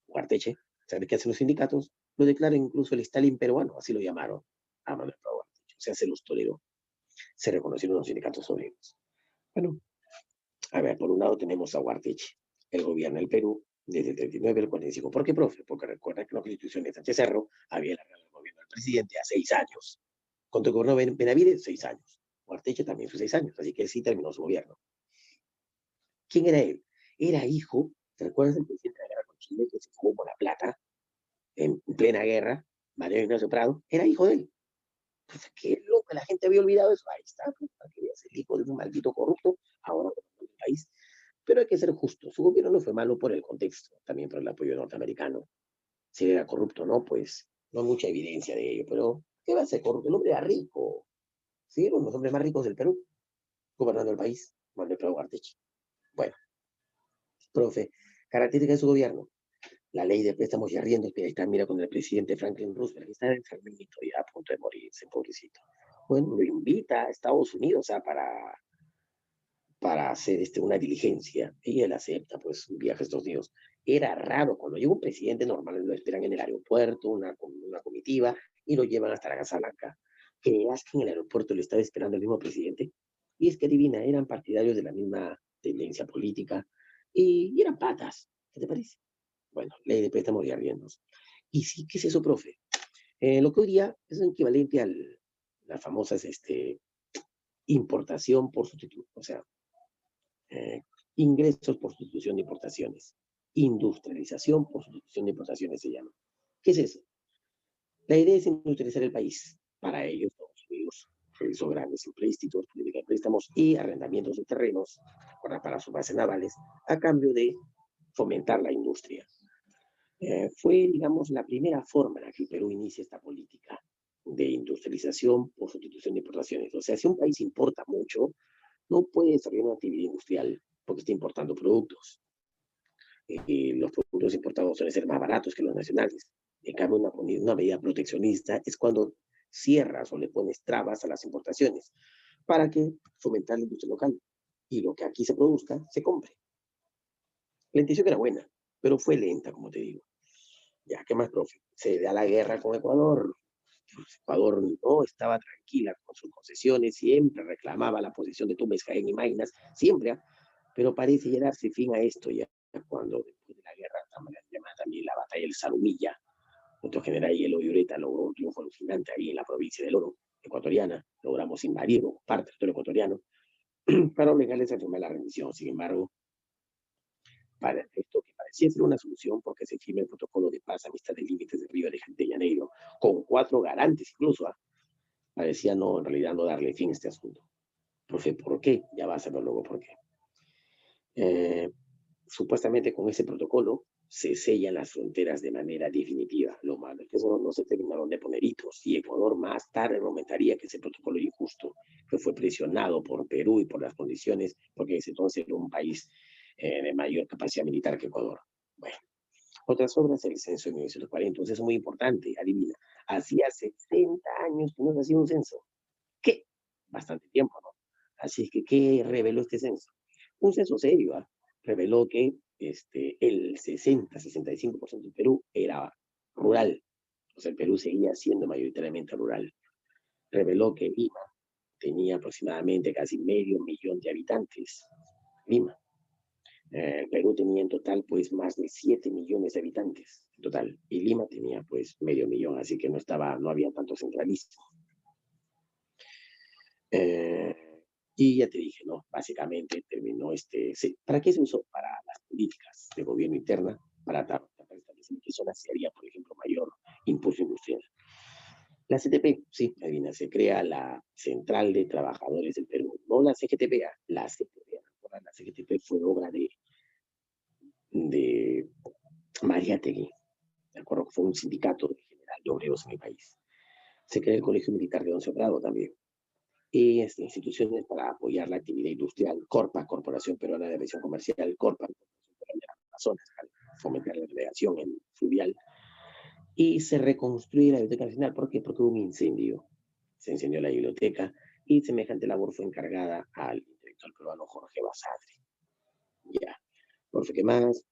Ugarteche, ¿sabe qué hacen los sindicatos? Lo declara incluso el Stalin peruano, así lo llamaron a Manuel Ugarteche. O sea, se los toleró, se reconocieron los sindicatos obreros. Bueno, a ver, por un lado tenemos a Ugarteche, el gobierno del Perú, desde el 39 al 45. ¿Por qué, profe? Porque recuerda que la constitución de Sánchez Cerro había alargado el gobierno del presidente a 6 años. Cuando gobernó Benavides, 6 años. Ugarteche también fue 6 años, así que él sí terminó su gobierno. ¿Quién era él? Era hijo, ¿te recuerdas del presidente de la guerra con Chile que se fugó por la plata en plena guerra? Mario Ignacio Prado, era hijo de él. Pues, qué loco, la gente había olvidado eso. Ahí está, pues, para que veas, el hijo de un maldito corrupto, ahora en el país. Pero hay que ser justo. Su gobierno no fue malo por el contexto, también por el apoyo norteamericano. Si era corrupto, no, pues no hay mucha evidencia de ello. Pero, ¿qué va a ser corrupto? El hombre era rico. Sí, uno de los hombres más ricos del Perú, gobernando el país, Manuel Prado Arteche. Bueno, profe, característica de su gobierno. La ley de préstamos y arriendos, que ahí está, mira, con el presidente Franklin Roosevelt, que está enfermito ya a punto de morirse, pobrecito. Bueno, lo invita a Estados Unidos, o sea, para hacer una diligencia, y él acepta, pues, un viaje a Estados Unidos. Era raro, cuando llega un presidente normal, lo esperan en el aeropuerto, una comitiva, y lo llevan hasta la Casa Blanca. ¿Creas que en el aeropuerto lo estaba esperando el mismo presidente? Y es que adivina, eran partidarios de la misma tendencia política, y eran patas. ¿Qué te parece? Bueno, ley de préstamos y arriendos. ¿Y sí, qué es eso, profe? Lo que hoy día es equivalente a las famosas importación por sustitución, o sea, eh, ingresos por sustitución de importaciones. Industrialización por sustitución de importaciones se llama. ¿Qué es eso? La idea es industrializar el país. Para ello, Estados Unidos realizó grandes empréstitos, política de préstamos y arrendamientos de terrenos para sus bases navales, a cambio de fomentar la industria. Fue, digamos, la primera forma en la que el Perú inicia esta política de industrialización por sustitución de importaciones. O sea, si un país importa mucho, no puede desarrollar una actividad industrial porque está importando productos. Los productos importados suelen ser más baratos que los nacionales. En cambio, una medida proteccionista es cuando cierras o le pones trabas a las importaciones para que fomentar la industria local y lo que aquí se produzca se compre. La intención era buena, pero fue lenta, como te digo. Ya, ¿qué más, profe? Se da la guerra con Ecuador. Ecuador no estaba tranquila con sus concesiones, siempre reclamaba la posición de Tumbes, Jaén y Maynas, siempre, ¿eh? Pero parece ya darse fin a esto ya cuando después de la guerra, también la batalla del Salumilla, nuestro general Hielo Violeta logró un triunfo alucinante ahí en la provincia del Oro, ecuatoriana, logramos invadir parte del territorio ecuatoriano, para obligarles a firmar la rendición. Sin embargo, para esto que parecía ser una solución porque se firma el protocolo de paz, amistad de límites de Río de Janeiro, con 4 garantes incluso, ¿eh? Parecía no, en realidad no darle fin a este asunto. Profe, ¿por qué? Ya va a saber luego por qué. Supuestamente con ese protocolo se sellan las fronteras de manera definitiva. Lo malo es que eso no se terminaron de poner hitos y Ecuador más tarde argumentaría que ese protocolo es injusto, que fue presionado por Perú y por las condiciones, porque ese entonces era un país de mayor capacidad militar que Ecuador. Bueno, otras obras, el censo de 1940, un censo muy importante, adivina, hacía 60 años que no se hacía un censo. ¿Qué? Bastante tiempo, ¿no? Así es que, ¿qué reveló este censo? Un censo serio, ¿eh? Reveló que el 60-65% del Perú era rural. O sea, el Perú seguía siendo mayoritariamente rural. Reveló que Lima tenía aproximadamente casi medio millón de habitantes. Lima. El Perú tenía en total pues más de 7 millones de habitantes en total. Y Lima tenía pues medio millón, así que no había tanto centralismo. Y ya te dije, ¿no? Básicamente terminó ¿para qué se usó? Para las políticas de gobierno interna, para establecer en qué zonas se haría, por ejemplo, mayor impulso industrial. La CTP, sí, adivina, se crea la Central de Trabajadores del Perú, no la CGTP, la CGTP. La CGTP fue obra de Mariátegui, ¿de acuerdo? Fue un sindicato general de obreros en el país. Se crea el Colegio Militar de Once Prado también. Y instituciones para apoyar la actividad industrial, Corpa, Corporación Peruana de Aviación Comercial, Corpa, Corporación Peruana de Amazonas, fomentar la navegación en fluvial, y se reconstruye la Biblioteca Nacional. ¿Por qué? Porque hubo un incendio. Se incendió la biblioteca y semejante labor fue encargada al intelectual peruano Jorge Basadre. Ya. Por ¿qué más?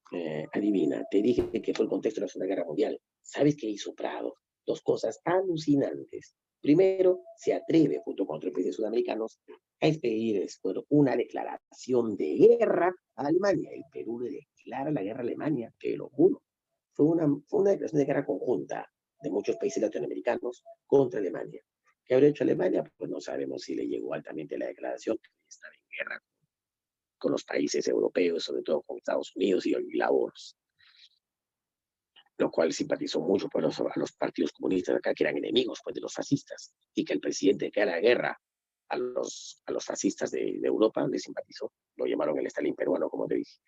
Adivina, te dije que fue el contexto de la Segunda Guerra Mundial. ¿Sabes qué hizo Prado? Dos cosas alucinantes. Primero, se atreve, junto con otros países sudamericanos, a expedir una declaración de guerra a Alemania. El Perú le declara la guerra a Alemania, te lo juro. Fue una declaración de guerra conjunta de muchos países latinoamericanos contra Alemania. ¿Qué habría hecho Alemania? Pues no sabemos si le llegó altamente la declaración, que estaba en guerra con los países europeos, sobre todo con Estados Unidos y la ORS, lo cual simpatizó mucho por a los partidos comunistas acá, que eran enemigos pues, de los fascistas, y que el presidente que era guerra a los fascistas de Europa le simpatizó, lo llamaron el Stalin peruano, como te dije.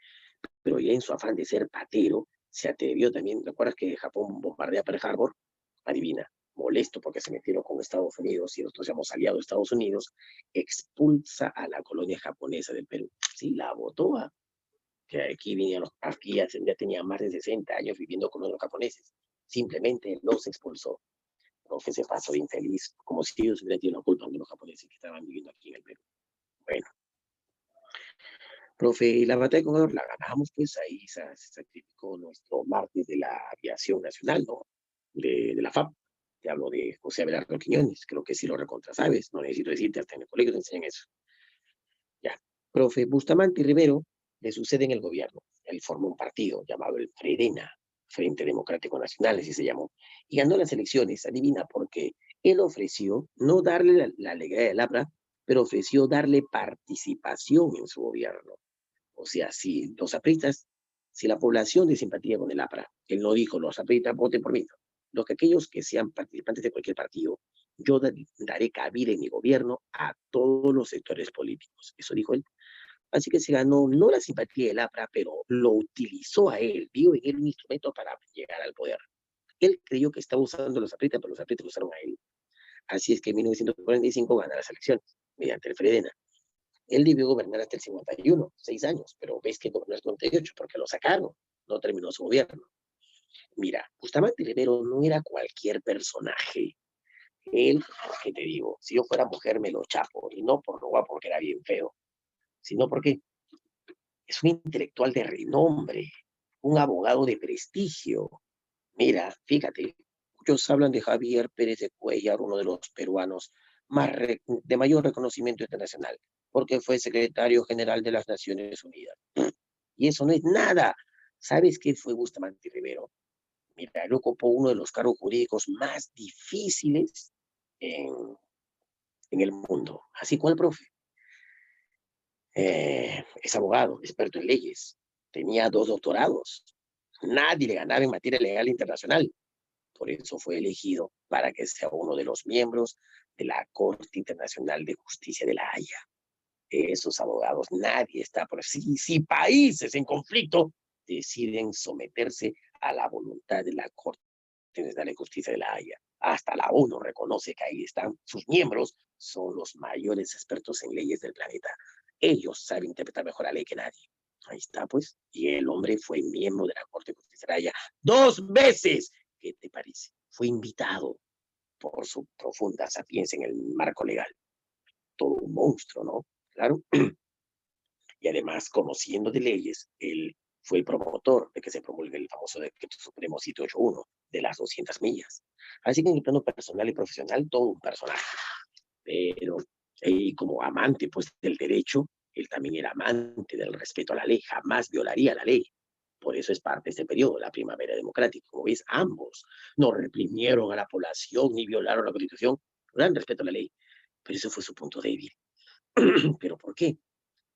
Pero ya en su afán de ser patero, se atrevió también, ¿te acuerdas que Japón bombardea Pearl Harbor? Adivina, molesto porque se metieron con Estados Unidos y nosotros somos aliados de Estados Unidos, expulsa a la colonia japonesa del Perú. Sí, la votó a que aquí ya tenía más de 60 años viviendo con los japoneses. Simplemente los expulsó. Porque se pasó de infeliz, como si ellos hubieran tenido la culpa de los japoneses que estaban viviendo aquí en el Perú. Bueno, profe, la batalla con Ecuador la ganamos, pues ahí se sacrificó nuestro martes de la aviación nacional, ¿no? De la FAP. Te hablo de José Abelardo Quiñones, creo que sí lo recontra sabes, no necesito decirte, hasta en el colegio te enseñan eso. Ya, profe, Bustamante Rivero le sucede en el gobierno. Él formó un partido llamado el FREDENA, Frente Democrático Nacional, así se llamó, y ganó las elecciones, adivina, porque él ofreció no darle la alegría del APRA, pero ofreció darle participación en su gobierno. O sea, si los apristas, si la población de simpatía con el APRA, él no dijo, los apristas voten por mí, los que aquellos que sean participantes de cualquier partido, yo daré cabida en mi gobierno a todos los sectores políticos. Eso dijo él. Así que se ganó no la simpatía del APRA, pero lo utilizó a él, vio en él un instrumento para llegar al poder. Él creyó que estaba usando los aprieta, pero los aprieta lo usaron a él. Así es que en 1945 gana las elecciones, mediante el Fredena. Él debió gobernar hasta el 51, 6 años, pero ves que gobernó hasta el 98 porque lo sacaron, no terminó su gobierno. Mira, Bustamante Rivero no era cualquier personaje. Él, ¿qué te digo? Si yo fuera mujer me lo chapo, y no por lo guapo porque era bien feo, sino porque es un intelectual de renombre, un abogado de prestigio. Mira, fíjate, muchos hablan de Javier Pérez de Cuellar, uno de los peruanos de mayor reconocimiento internacional, porque fue secretario general de las Naciones Unidas. Y eso no es nada. ¿Sabes qué fue Bustamante Rivero? Mira, él ocupó uno de los cargos jurídicos más difíciles en, en el mundo. Así cual, profe. Es abogado, experto en leyes. Tenía 2 doctorados. Nadie le ganaba en materia legal internacional. Por eso fue elegido para que sea uno de los miembros de la Corte Internacional de Justicia de la Haya. Esos abogados, nadie está por sí. Si países en conflicto deciden someterse a la voluntad de la Corte Internacional de Justicia de la Haya, hasta la ONU reconoce que ahí están sus miembros, son los mayores expertos en leyes del planeta. Ellos saben interpretar mejor la ley que nadie. Ahí está, pues. Y el hombre fue miembro de la Corte de Justicia de la Haya 2 veces. ¿Qué te parece? Fue invitado por su profunda sapiencia en el marco legal. Todo un monstruo, ¿no? Claro. Y además, conociendo de leyes, él fue el promotor de que se promulgue el famoso decreto supremo 781 de las 200 millas. Así que en el plano personal y profesional, todo un personaje. Pero como amante pues, del derecho, él también era amante del respeto a la ley, jamás violaría la ley. Por eso es parte de este periodo, la primavera democrática. Como ves, ambos no reprimieron a la población ni violaron la Constitución, gran respeto a la ley. Pero eso fue su punto débil. ¿Pero por qué?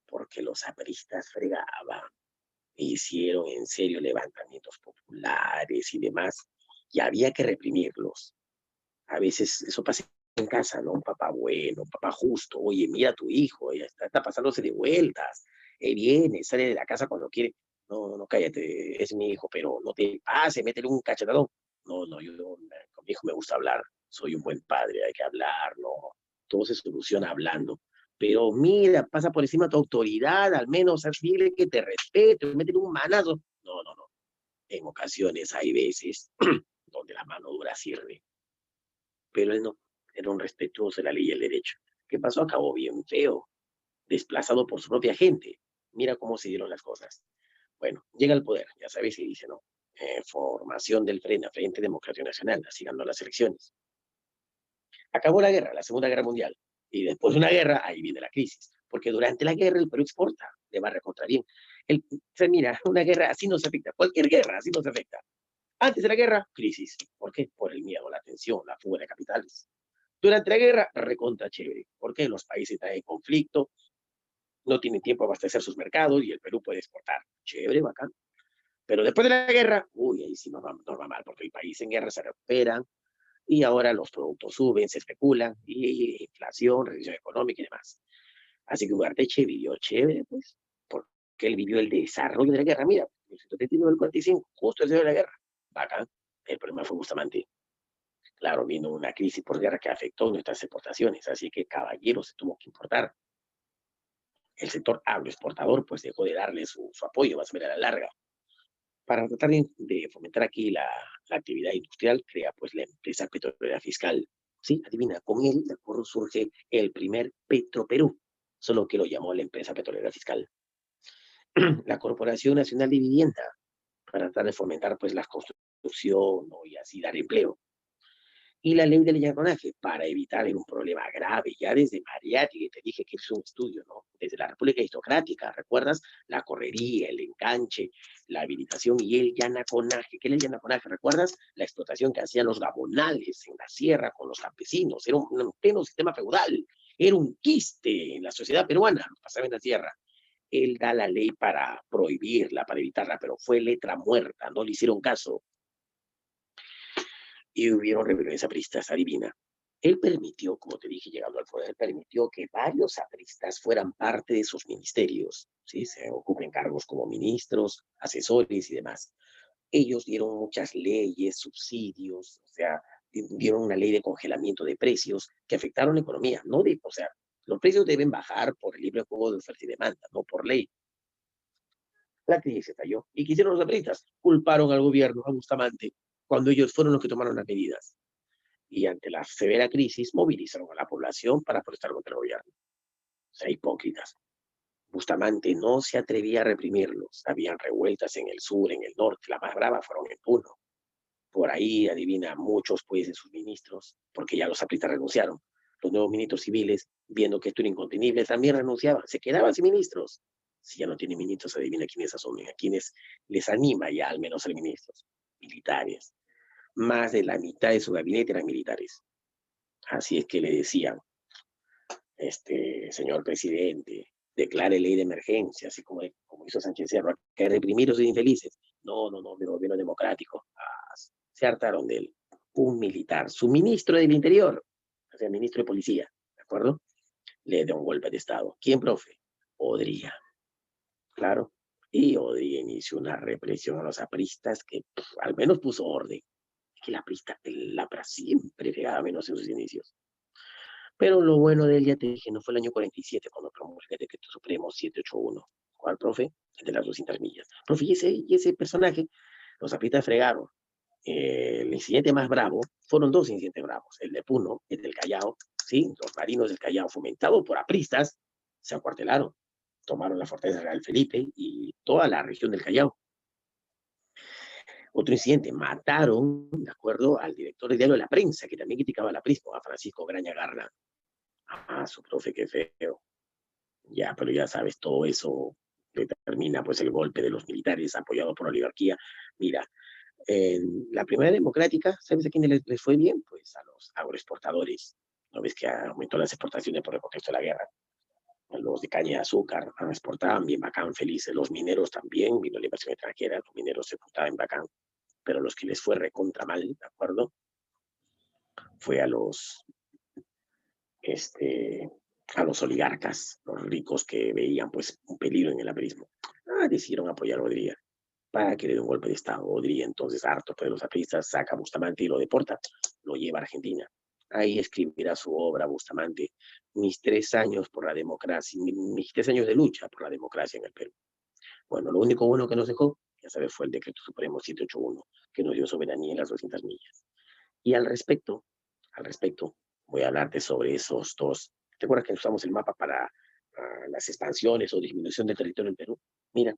Porque los apristas fregaban, hicieron en serio levantamientos populares y demás, y había que reprimirlos. A veces eso pasa en casa, ¿no? Un papá bueno, un papá justo, oye, mira a tu hijo, ya está pasándose de vueltas, viene, sale de la casa cuando quiere. No, no, no, cállate, es mi hijo, pero no te pase, métele un cachetadón. No, no, yo con mi hijo me gusta hablar, soy un buen padre, hay que hablar, no, todo se soluciona hablando. Pero mira, pasa por encima de tu autoridad, al menos dile que te respete, métele un manazo. No, no, no. En ocasiones hay veces donde la mano dura sirve, pero él no, era un respetuoso de la ley y el derecho. ¿Qué pasó? Acabó bien feo, desplazado por su propia gente. Mira cómo se dieron las cosas. Bueno, llega al poder, ya sabes, y dice, no, formación del FRENA, Frente Democrático Nacional, así ganó las elecciones. Acabó la guerra, la Segunda Guerra Mundial, y después de una guerra, ahí viene la crisis, porque durante la guerra el Perú exporta, le va a recontra bien. Mira, una guerra así no se afecta, cualquier guerra así no se afecta. Antes de la guerra, crisis. ¿Por qué? Por el miedo, la tensión, la fuga de capitales. Durante la guerra, recontra chévere, porque los países están en conflicto, no tienen tiempo de abastecer sus mercados y el Perú puede exportar. Chévere, bacán. Pero después de la guerra, uy, ahí sí nos va mal, porque el país en guerra se recupera y ahora los productos suben, se especulan, y inflación, recesión económica y demás. Así que Ugarteche vivió chévere, pues, porque él vivió el desarrollo de la guerra. Mira, el 1939 al 45, justo después de la guerra. Bacán. El problema fue Bustamante. Claro, vino una crisis por guerra que afectó nuestras exportaciones, así que caballero se tuvo que importar. El sector agroexportador pues dejó de darle su apoyo, más o menos a la larga. Para tratar de fomentar aquí la actividad industrial, crea pues la empresa petrolera fiscal. Sí, adivina, con él de acuerdo surge el primer Petroperú, solo que lo llamó la empresa petrolera fiscal. La Corporación Nacional de Vivienda, para tratar de fomentar pues la construcción, ¿no? Y así dar empleo. Y la ley del llanonaje, para evitar un problema grave, ya desde Mariatti, que te dije que hizo un estudio, ¿no? Desde la República Aristocrática, ¿recuerdas? La correría, el enganche, la habilitación y el llanaconaje. ¿Qué es el llanaconaje? ¿Recuerdas? La explotación que hacían los gabonales en la sierra con los campesinos. Era un pleno sistema feudal. Era un quiste en la sociedad peruana, lo pasaba en la tierra. Él da la ley para prohibirla, para evitarla, pero fue letra muerta, no le hicieron caso y hubieron rebeliones apristas, adivina. Él permitió, como te dije, llegando al poder, permitió que varios apristas fueran parte de sus ministerios, ¿sí? Se ocupen cargos como ministros, asesores y demás. Ellos dieron muchas leyes, subsidios, o sea, dieron una ley de congelamiento de precios que afectaron la economía, no de, o sea, los precios deben bajar por el libre juego de oferta y demanda, no por ley. La crisis se estalló. ¿Y qué hicieron los apristas? Culparon al gobierno, a Bustamante, cuando ellos fueron los que tomaron las medidas. Y ante la severa crisis, movilizaron a la población para protestar contra el gobierno. O sea, hipócritas. Bustamante no se atrevía a reprimirlos. Habían revueltas en el sur, en el norte. La más brava fueron en Puno. Por ahí, adivina, muchos pues de sus ministros, porque ya los apristas renunciaron. Los nuevos ministros civiles, viendo que esto era incontenible, también renunciaban. Se quedaban sin ministros. Si ya no tienen ministros, adivina quiénes asumen, a quienes les anima ya al menos ser ministros. Militares. Más de la mitad de su gabinete eran militares. Así es que le decían, señor presidente, declare ley de emergencia, así como hizo Sánchez Cerro, que reprimir a los infelices. No, no, no, mi gobierno democrático. Se hartaron de él. Un militar, su ministro del Interior, o sea, ministro de Policía, ¿de acuerdo? Le dio un golpe de Estado. ¿Quién, profe? Odría, claro. Y Odría inició una represión a los apristas que al menos puso orden. Que la APRA siempre llegaba menos en sus inicios. Pero lo bueno de él, ya te dije, no fue el año 47 cuando promulgó el decreto supremo 781. ¿Cuál, profe? El de las 200 millas. Profe, y ese personaje, los apristas fregaron. El incidente más bravo, fueron dos incidentes bravos, el de Puno, el del Callao, ¿sí? Los marinos del Callao, fomentados por apristas, se acuartelaron, tomaron la fortaleza de Real Felipe y toda la región del Callao. Otro incidente, mataron, de acuerdo, al director del diario La Prensa, que también criticaba el aprismo, a Francisco Graña Garland. Su profe, qué feo. Ya, pero ya sabes, todo eso determina pues el golpe de los militares apoyado por la oligarquía. Mira, en la primera democrática, ¿sabes a quién les fue bien? Pues a los agroexportadores. ¿No ves que aumentó las exportaciones por el contexto de la guerra? Los de caña de azúcar exportaban bien bacán, felices. Los mineros también, vino la inversión extranjera, los mineros se exportaban bacán. Pero los que les fue recontra mal, ¿de acuerdo? Fue este, a los oligarcas, los ricos que veían pues un peligro en el aprismo. Decidieron apoyar a Odría para que le dé un golpe de Estado. Odría, entonces, harto de los apristas, saca a Bustamante y lo deporta, lo lleva a Argentina. Ahí escribirá su obra, Bustamante, mis 3 años por la democracia, mis 3 años de lucha por la democracia en el Perú. Bueno, lo único bueno que nos dejó, ya sabes, fue el decreto supremo 781, que nos dio soberanía en las 200 millas. Y al respecto, voy a hablarte sobre esos dos. ¿Te acuerdas que usamos el mapa para las expansiones o disminución del territorio en Perú? Mira,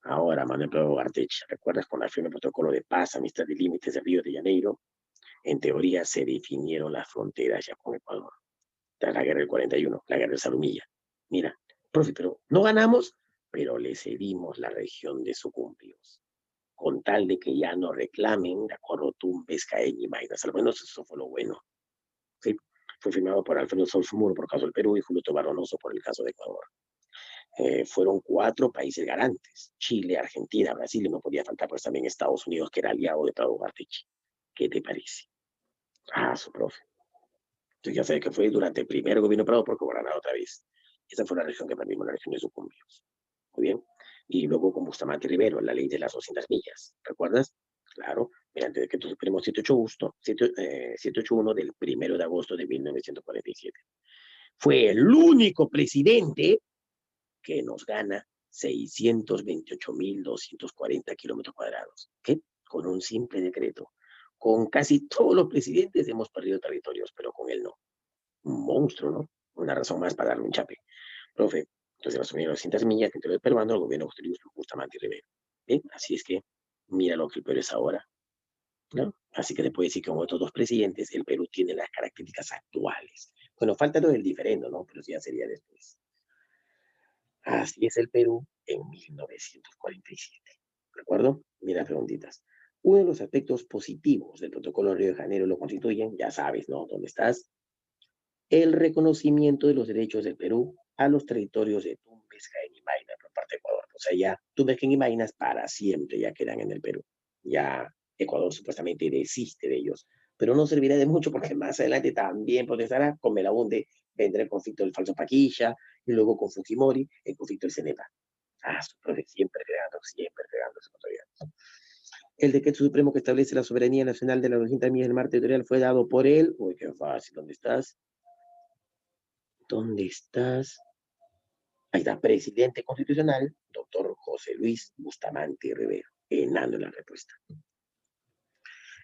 ahora Manuel Prado Gartech, ¿recuerdas con la firma del protocolo de paz, amistad y límites de Río de Janeiro? En teoría se definieron las fronteras ya con Ecuador. Tras la guerra del 41, la guerra de Salumilla. Mira, profe, pero no ganamos, pero le cedimos la región de Sucumbíos, con tal de que ya no reclamen, de acuerdo, Tumbes, Caeña y Maynas. Al menos eso fue lo bueno. ¿Sí? Fue firmado por Alfredo Solsumuro por el caso del Perú y Julio Tobar Donoso por el caso de Ecuador. Fueron 4 países garantes, Chile, Argentina, Brasil, y no podía faltar pues también Estados Unidos, que era aliado de Prado Gartech. ¿Qué te parece? Su profe. Entonces ya sabes que fue durante el primer gobierno de Prado porque gobernaba otra vez. Esa fue la región que perdimos, la región de Sucumbíos. Muy bien. Y luego con Bustamante Rivero, la ley de las 200 millas. ¿Recuerdas? Claro, mediante el decreto supremo 781 del 1 de agosto de 1947. Fue el único presidente que nos gana 628.240 kilómetros cuadrados. ¿Qué? Con un simple decreto. Con casi todos los presidentes hemos perdido territorios, pero con él no. Un monstruo, ¿no? Una razón más para darle un chape. Profe, entonces asumieron 200 millas que entre el peruano, el gobierno construyó Bustamante y Rivero. ¿Bien? Así es que mira lo que el Perú es ahora, ¿no? Así que le puedo decir que con otros dos presidentes, el Perú tiene las características actuales. Bueno, falta lo del diferendo, ¿no? Pero eso ya sería después. Así es el Perú en 1947. ¿De acuerdo? Mira, preguntitas. Uno de los aspectos positivos del protocolo de Río de Janeiro lo constituyen, ya sabes, ¿no? ¿Dónde estás? El reconocimiento de los derechos del Perú a los territorios de Tumbes, Jaén y Maynas por parte de Ecuador. O sea, ya Tumbes, Jaén y Maynas para siempre ya quedan en el Perú. Ya Ecuador supuestamente desiste de ellos pero no servirá de mucho porque más adelante también protestará con Belaúnde, vendrá el conflicto del falso Paquilla, y luego con Fujimori, el conflicto del Cenepa. Ah, su profe, siempre fregando su autoridad. El decreto supremo que establece la soberanía nacional de las 200 millas del mar territorial fue dado por él. Uy, qué fácil, ¿dónde estás? ¿Dónde estás? Ahí está, presidente constitucional, doctor José Luis Bustamante Rivero. Enano la respuesta.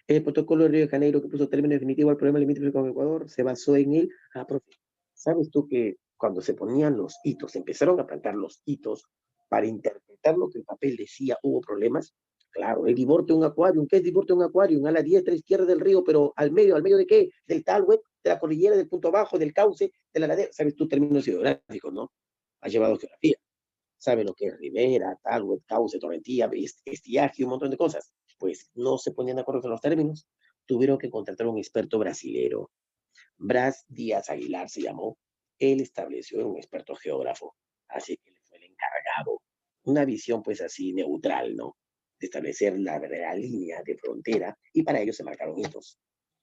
El protocolo de Río de Janeiro que puso término definitivo al problema limítrofe con Ecuador se basó en él. Ah, profe, ¿sabes tú que cuando se ponían los hitos, empezaron a plantar los hitos para interpretar lo que el papel decía, hubo problemas? Claro, el divorte un acuario, ¿qué es divorte un acuario? A la diestra, izquierda del río, pero al medio de qué? Del talweb, de la cordillera, del punto bajo, del cauce, de la ladera. ¿Sabes tú términos geográficos, no? Has llevado geografía. ¿Sabe lo que es ribera, talweb, cauce, torrentía, estiaje, un montón de cosas? Pues no se ponían de acuerdo con los términos. Tuvieron que contratar a un experto brasilero. Bras Díaz Aguilar se llamó. Él estableció, un experto geógrafo, así que le fue el encargado. Una visión pues así neutral, ¿no? De establecer la verdadera línea de frontera y para ello se marcaron hitos.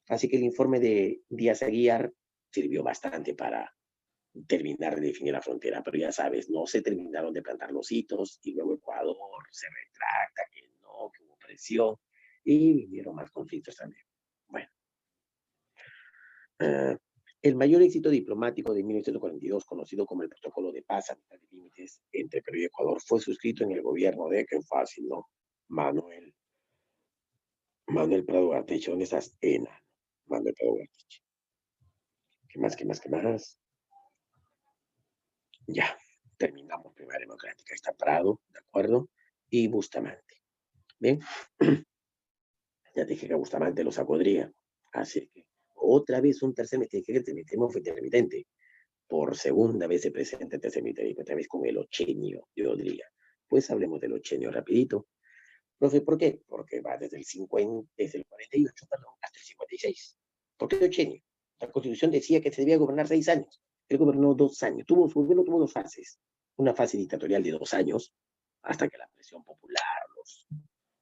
Así que el informe de Díaz Aguilar sirvió bastante para terminar de definir la frontera, pero ya sabes, no se terminaron de plantar los hitos y luego Ecuador se retracta que no, que hubo presión y vinieron más conflictos también. Bueno, uh, el mayor éxito diplomático de 1942, conocido como el Protocolo de Paz a mitad de límites entre Perú y Ecuador, fue suscrito en el gobierno de, qué fácil, ¿no? Manuel Prado Garteche, ¿dónde estás? Manuel Prado Garteche. ¿Qué más, qué más, qué más? Ya, terminamos Primera Democrática. Está Prado, ¿de acuerdo? Y Bustamante. ¿Bien? Ya dije que Bustamante lo sacudría. Así que otra vez un tercer intermitente. Por segunda vez se presenta el tercer intermitente, otra vez con el ochenio de Odría. Pues hablemos del ochenio rapidito. Profe, ¿por qué? Porque va desde el 48, perdón, hasta el 56. ¿Por qué ochenio? La Constitución decía que se debía gobernar 6 años. Él gobernó 2 años. Su gobierno tuvo 2 fases. Una fase dictatorial de 2 años, hasta que la presión popular,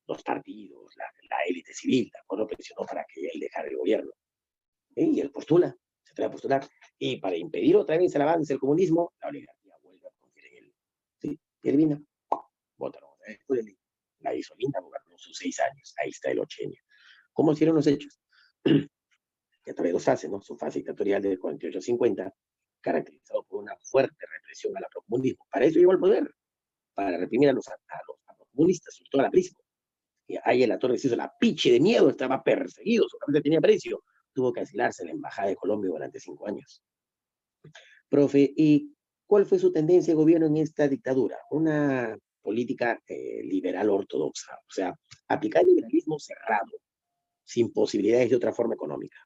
los partidos, la élite civil, ¿de acuerdo? Presionó para que él dejara el gobierno. Y él postula, se trae a postular. Y para impedir otra vez el avance del comunismo, la oligarquía vuelve a confiar en él. ¿Sí? Y él vino, votaron otra vez por él. La hizo linda, gobernó sus 6 años. Ahí está el ochenio. ¿Cómo hicieron los hechos? Que a través de 2 fases, ¿no? Su fase dictatorial del 48-50, caracterizado por una fuerte represión al comunismo. Para eso llegó al poder, para reprimir a los comunistas, sobre todo a la prisma. Y ahí el actor se hizo la piche de miedo, estaba perseguido, solamente tenía precio. Tuvo que asilarse en la Embajada de Colombia durante 5 años. Profe, ¿y cuál fue su tendencia de gobierno en esta dictadura? Una política liberal ortodoxa, o sea, aplicar el liberalismo cerrado, sin posibilidades de otra forma económica.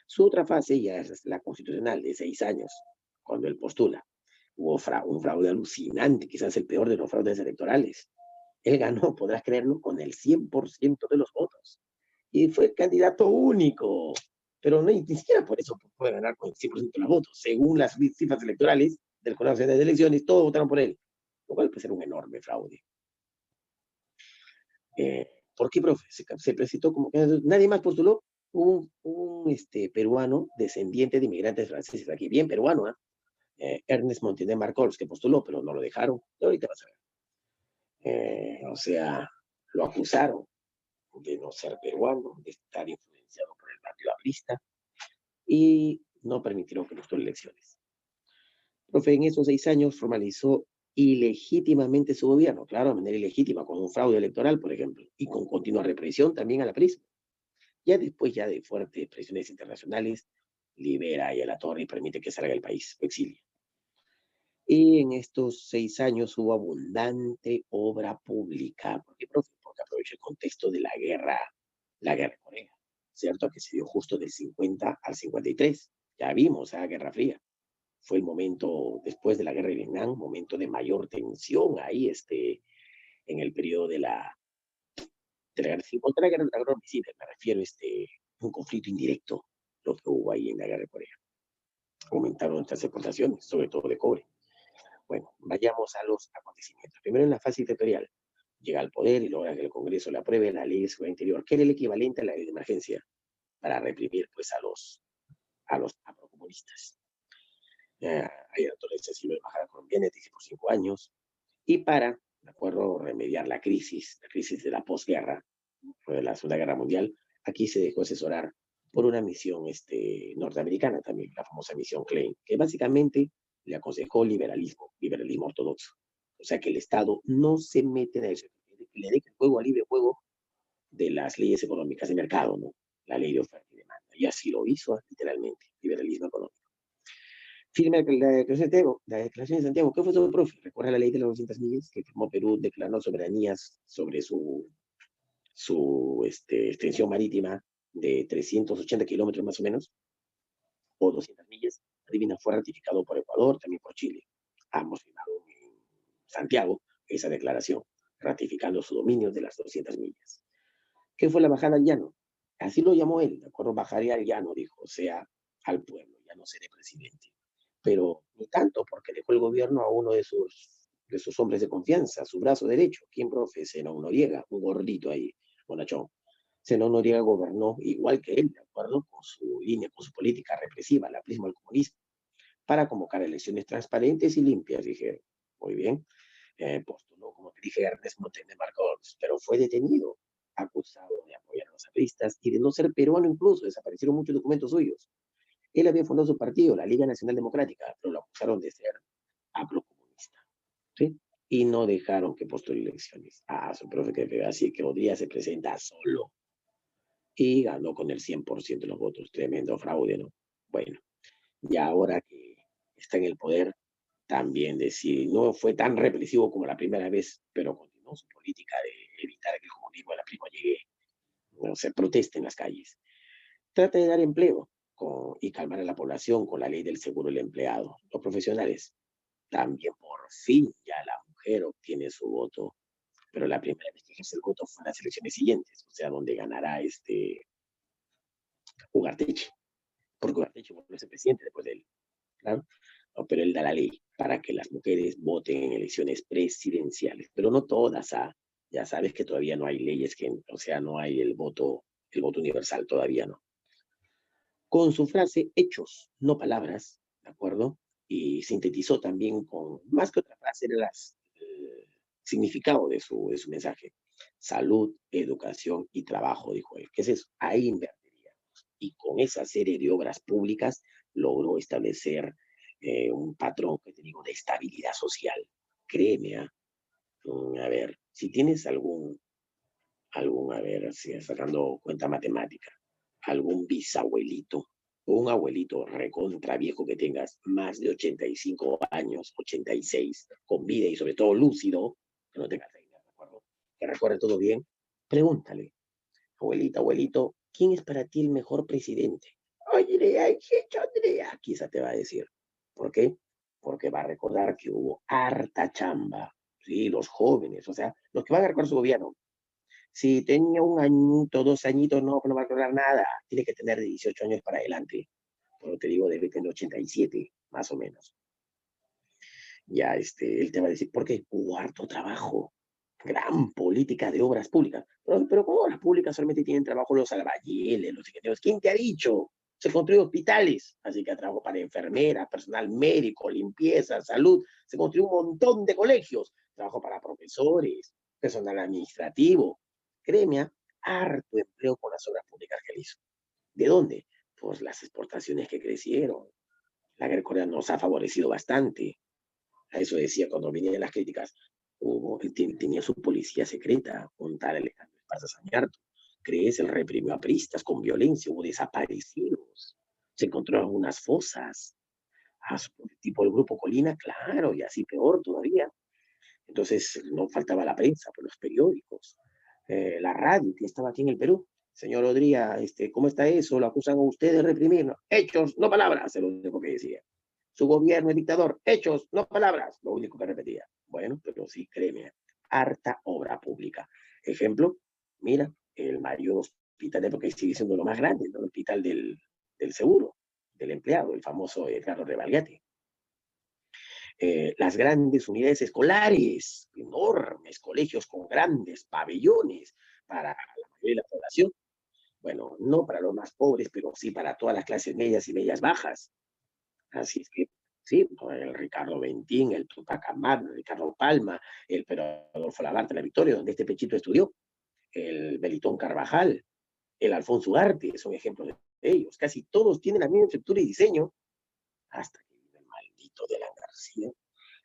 Su otra fase ya es la constitucional de 6 años, cuando él postula. Hubo un fraude alucinante, quizás el peor de los fraudes electorales. Él ganó, podrás creerlo, con el 100% de los votos. Y fue el candidato único. Pero no, ni siquiera por eso puede ganar con el 100% de los votos. Según las cifras electorales del Consejo Nacional de Elecciones, todos votaron por él. Lo cual puede ser un enorme fraude. ¿Por qué, profe? Se presentó como que nadie más postuló. Un peruano descendiente de inmigrantes franceses aquí, bien peruano, Ernest Montaner Marcols, que postuló, pero no lo dejaron. Y ahorita vas a ver. O sea, lo acusaron de no ser peruano, de estar influenciado por el partido aprista, y no permitieron que postule elecciones. Profe, en esos 6 años formalizó ilegítimamente su gobierno, claro, de manera ilegítima, con un fraude electoral, por ejemplo, y con continua represión también a la prisma. Ya después ya de fuertes presiones internacionales, libera a la torre y permite que salga del país, exilio. Y en estos 6 años hubo abundante obra pública. ¿Por qué, profe? Porque aprovechó el contexto de la guerra de Corea, ¿cierto? Que se dio justo del 50 al 53. Ya vimos la Guerra Fría. Fue el momento, después de la guerra de Vietnam, momento de mayor tensión ahí, en el periodo de la guerra civil, contra la guerra de la guerra homicida, me refiero, un conflicto indirecto, lo que hubo ahí en la guerra de Corea. Aumentaron nuestras exportaciones, sobre todo de cobre. Bueno, vayamos a los acontecimientos. Primero en la fase dictatorial. Llega al poder y logra que el Congreso le apruebe la ley de seguridad interior, que era el equivalente a la ley de emergencia. para reprimir pues a los afrocomunistas. Hay entonces sido embajada colombiana, dije, por 5 años, y para, de acuerdo, remediar la crisis de la posguerra, de la Segunda Guerra Mundial, aquí se dejó asesorar por una misión norteamericana también, la famosa misión Klein, que básicamente le aconsejó liberalismo ortodoxo. O sea que el Estado no se mete en eso, le deja el juego a libre juego de las leyes económicas de mercado, ¿no? La ley de oferta y demanda. Y así lo hizo, literalmente, liberalismo económico. Firma la declaración de Santiago. ¿Qué fue eso, profe? Recuerda la ley de las 200 millas que firmó Perú, declaró soberanías sobre su extensión marítima de 380 kilómetros más o menos, o 200 millas. Adivina, fue ratificado por Ecuador, también por Chile. Ambos firmaron en Santiago esa declaración, ratificando su dominio de las 200 millas. ¿Qué fue la bajada al llano? Así lo llamó él, ¿de acuerdo? Bajaré al llano, dijo, o sea, al pueblo, ya no seré presidente. Pero ni tanto, porque dejó el gobierno a uno de sus hombres de confianza, su brazo derecho. ¿Quién, profe? Zenón Noriega, un gordito ahí, bonachón. Zenón Noriega gobernó igual que él, ¿de acuerdo? Con su línea, con su política represiva, el aprismo al comunismo, para convocar elecciones transparentes y limpias, dijeron. Muy bien. Postuló, como te dije, Ernest Montaner Marcos, pero fue detenido, acusado de apoyar a los apristas y de no ser peruano incluso, desaparecieron muchos documentos suyos. Él había fundado su partido, la Liga Nacional Democrática, pero lo acusaron de ser afrocomunista, ¿sí? Y no dejaron que postule elecciones. Su profe que así que Odría se presenta solo y ganó con el 100% de los votos. Tremendo fraude, ¿no? Bueno, y ahora que está en el poder, también decir, no fue tan represivo como la primera vez, pero continuó su política de evitar que el comunismo de la prima llegue, no se proteste en las calles. Trata de dar empleo y calmar a la población con la ley del seguro del empleado. Los profesionales, también por fin ya la mujer obtiene su voto, pero la primera vez que ejerce el voto fue en las elecciones siguientes, o sea, donde ganará Ugarteche, porque Ugarteche volvió a ser presidente después de él, claro. No, pero él da la ley para que las mujeres voten en elecciones presidenciales, pero no todas, ya sabes que todavía no hay leyes o sea, no hay el voto universal todavía, ¿no? Con su frase hechos, no palabras, ¿de acuerdo? Y sintetizó también con, más que otra frase, era el significado de su mensaje. Salud, educación y trabajo, dijo él. ¿Qué es eso? Ahí invertiría. Y con esa serie de obras públicas logró establecer un patrón, que te digo, de estabilidad social. Créeme, a ver, si tienes a ver, si sacando cuenta matemática, algún bisabuelito o un abuelito recontra viejo que tengas más de 85 años, 86, con vida y sobre todo lúcido, que no tengas ahí, ¿de acuerdo? Que recuerde todo bien, pregúntale, abuelita, abuelito, ¿quién es para ti el mejor presidente? Oye, Andrea, quizá te va a decir. ¿Por qué? Porque va a recordar que hubo harta chamba, ¿sí? Los jóvenes, o sea, los que van a recordar su gobierno, si tenía un añito, 2 añitos, no va a lograr nada. Tiene que tener de 18 años para adelante. Pero te digo, debe tener 87, más o menos. Ya él te va a decir, ¿por qué? Hubo harto trabajo. Gran política de obras públicas. Pero con obras públicas solamente tienen trabajo los albañiles, los ingenieros. ¿Quién te ha dicho? Se construyen hospitales, así que trabajo para enfermeras, personal médico, limpieza, salud. Se construyó un montón de colegios. Trabajo para profesores, personal administrativo. Créeme, harto empleo con las obras públicas que él hizo. ¿De dónde? Pues las exportaciones que crecieron. La guerra coreana nos ha favorecido bastante. A eso decía cuando venían las críticas. Tenía su policía secreta, con tal Alejandro Esparza Sañarto. ¿Crees? El reprimió a pristas con violencia, hubo desaparecidos. Se encontraron unas fosas. Tipo el grupo Colina, claro, y así peor todavía. Entonces no faltaba la prensa, pues los periódicos, la radio que estaba aquí en el Perú. Señor Odría, ¿cómo está eso? Lo acusan a usted de reprimirnos. Hechos, no palabras, es lo único que decía. Su gobierno es dictador. Hechos, no palabras, lo único que repetía. Bueno, pero sí, créeme, harta obra pública. Ejemplo, mira, el mayor hospital, porque sigue siendo lo más grande, ¿no? El hospital del seguro, del empleado, el famoso Edgardo Revalgate. Las grandes unidades escolares, enormes colegios con grandes pabellones para la mayoría de la población. Bueno, no para los más pobres, pero sí para todas las clases medias y medias bajas. Así es que, sí, pues, el Ricardo Bentín, el Tupac Amaru, el Ricardo Palma, el pero Adolfo Labarte, la Victoria, donde este pechito estudió, el Belitón Carvajal, el Alfonso Ugarte, son ejemplos de ellos. Casi todos tienen la misma estructura y diseño, hasta que vino el maldito de la García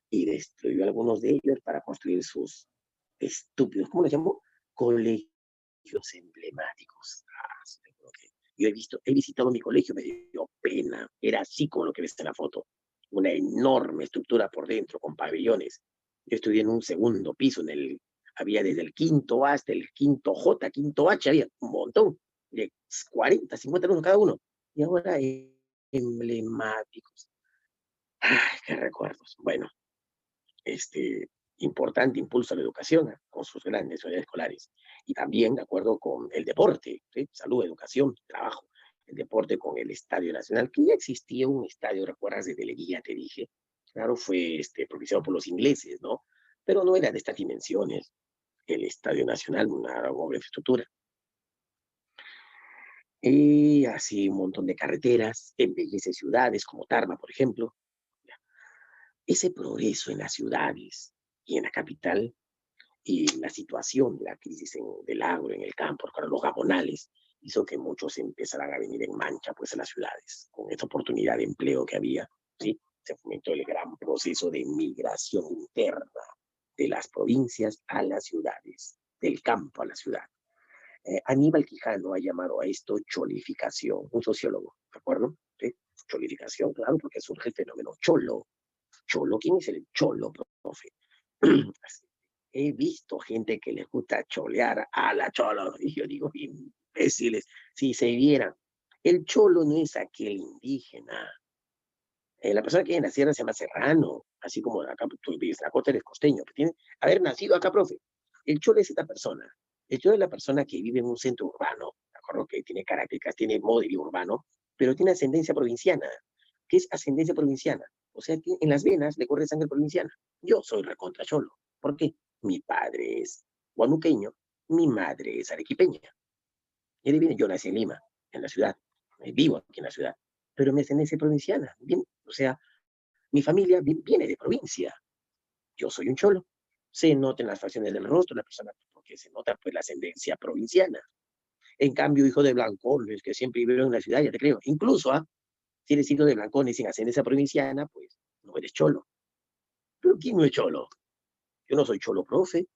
y destruyó algunos de ellos para construir sus estúpidos, ¿cómo les llamó? Colegios emblemáticos. Yo he visitado mi colegio, me dio pena. Era así como lo que ves en la foto. Una enorme estructura por dentro, con pabellones. Yo estudié en un segundo piso, había desde el quinto A hasta el quinto J, quinto H, había un montón, de 40, 50 alumnos cada uno. Y ahora emblemáticos. Ay, qué recuerdos. Bueno, este importante impulso a la educación, con sus grandes unidades escolares. Y también, de acuerdo con el deporte, ¿sí? Salud, educación, trabajo. El deporte con el Estadio Nacional, que ya existía un estadio, ¿recuerdas? De Teleguía, te dije. Claro, fue propiciado por los ingleses, ¿no? Pero no era de estas dimensiones. El Estadio Nacional, una obra de infraestructura. Y así un montón de carreteras, embellece ciudades como Tarma, por ejemplo. Ese progreso en las ciudades y en la capital y la situación de la crisis del agro, en el campo, con los gamonales, hizo que muchos empezaran a venir en mancha pues, a las ciudades, con esta oportunidad de empleo que había, ¿sí? Se fomentó el gran proceso de migración interna de las provincias a las ciudades, del campo a la ciudad. Aníbal Quijano ha llamado a esto cholificación, un sociólogo, ¿de acuerdo? ¿Sí? Cholificación, claro, porque surge el fenómeno cholo. Cholo, ¿quién es el cholo, profe? He visto gente que les gusta cholear a la cholo, y yo digo, imbéciles, si se vieran. El cholo no es aquel indígena. La persona que vive en la sierra se llama serrano, así como acá tú vives en la costa eres costeño, que tiene haber nacido acá, profe. El cholo es esta persona. El cholo es la persona que vive en un centro urbano, ¿de acuerdo? Que tiene características, tiene modo de vida urbano, pero tiene ascendencia provinciana. ¿Qué es ascendencia provinciana? O sea, que en las venas le corre sangre provinciana. Yo soy recontra cholo. ¿Por qué? Mi padre es guanuqueño, mi madre es arequipeña. Y de viene, yo nací en Lima, en la ciudad, vivo aquí en la ciudad, pero mi ascendencia provinciana, bien, o sea, mi familia viene de provincia. Yo soy un cholo. Se nota en las facciones del rostro de la persona, porque se nota pues la ascendencia provinciana. En cambio, hijo de blancones, que siempre vivieron en la ciudad, ya te creo. Incluso, si eres hijo de blancones sin ascendencia provinciana, pues no eres cholo. Pero ¿quién no es cholo? Yo no soy cholo, profe.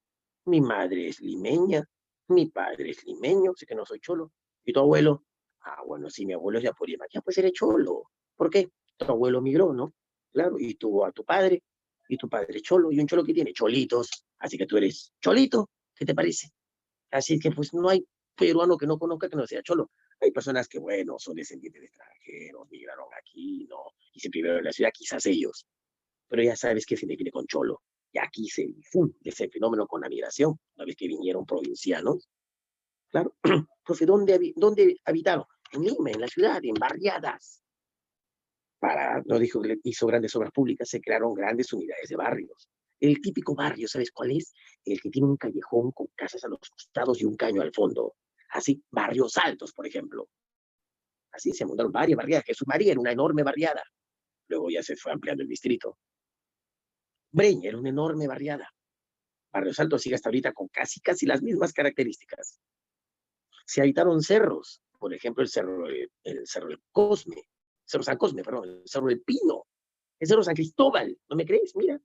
Mi madre es limeña, mi padre es limeño, sé que no soy cholo. ¿Y tu abuelo? Ah, bueno, sí, mi abuelo es de Apurímac. Ya pues eres cholo. ¿Por qué? Tu abuelo migró, ¿no? Claro, y tuvo a tu padre, y tu padre es cholo, y un cholo que tiene cholitos. Así que tú eres cholito, ¿qué te parece? Así que pues no hay peruano que no conozca que no sea cholo. Hay personas que, bueno, son descendientes de extranjeros, migraron aquí, ¿no? Y se vivieron en la ciudad, quizás ellos, pero ya sabes que se define con cholo. Y aquí se difunde ese fenómeno con la migración, una vez que vinieron provincianos. Claro, profe, ¿dónde habitaron? En Lima, en la ciudad, en barriadas. No dijo que hizo grandes obras públicas, se crearon grandes unidades de barrios. El típico barrio, ¿sabes cuál es? El que tiene un callejón con casas a los costados y un caño al fondo. Así, barrios altos, por ejemplo. Así se montaron varias barriadas. Jesús María era una enorme barriada. Luego ya se fue ampliando el distrito. Breña era una enorme barriada. Barrios Altos sigue hasta ahorita con casi las mismas características. Se habitaron cerros, por ejemplo, el cerro del Cosme, Cerro San Cosme, perdón, el Cerro del Pino, el Cerro San Cristóbal, ¿no me crees? Mira,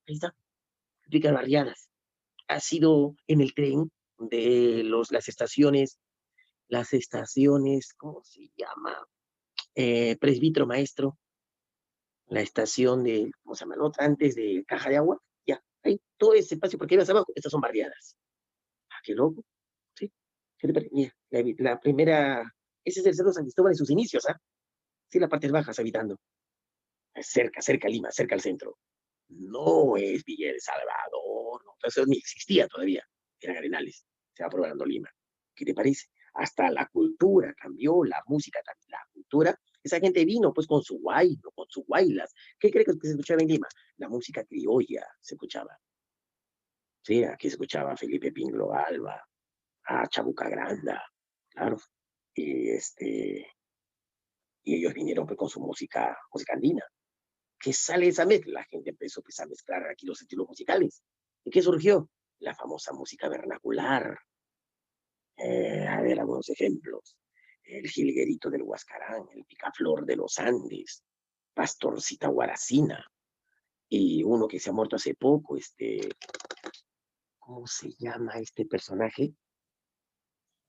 ahí está, típicas barriadas. Ha sido en el tren de las estaciones, ¿cómo se llama? Presbítero Maestro, la estación de, ¿cómo se llama? ¿No? Antes de Caja de Agua, ya, ahí todo ese espacio, porque ibas abajo, estas son barriadas. Ah, qué loco. Sí. Mira, la primera, ese es el Cerro San Cristóbal en sus inicios, ¿ah? Sí, las partes bajas habitando. Cerca a Lima, cerca al centro. No es Villa El Salvador, no, eso ni existía todavía. Eran Arenales, se va probando Lima. ¿Qué te parece? Hasta la cultura cambió, la música cambió, la cultura. Esa gente vino pues con su guayno, con sus guaylas. ¿Qué crees que se escuchaba en Lima? La música criolla se escuchaba. Sí, aquí se escuchaba Felipe Pingló Alba, a Chabuca Granda, claro. y, y ellos vinieron pues, con su música andina. ¿Qué sale esa mezcla? La gente empezó pues, a mezclar aquí los estilos musicales. ¿Y qué surgió? La famosa música vernacular. A ver, algunos ejemplos. El jilguerito del Huascarán, el picaflor de los Andes, Pastorcita Guaracina, y uno que se ha muerto hace poco, ¿cómo se llama este personaje?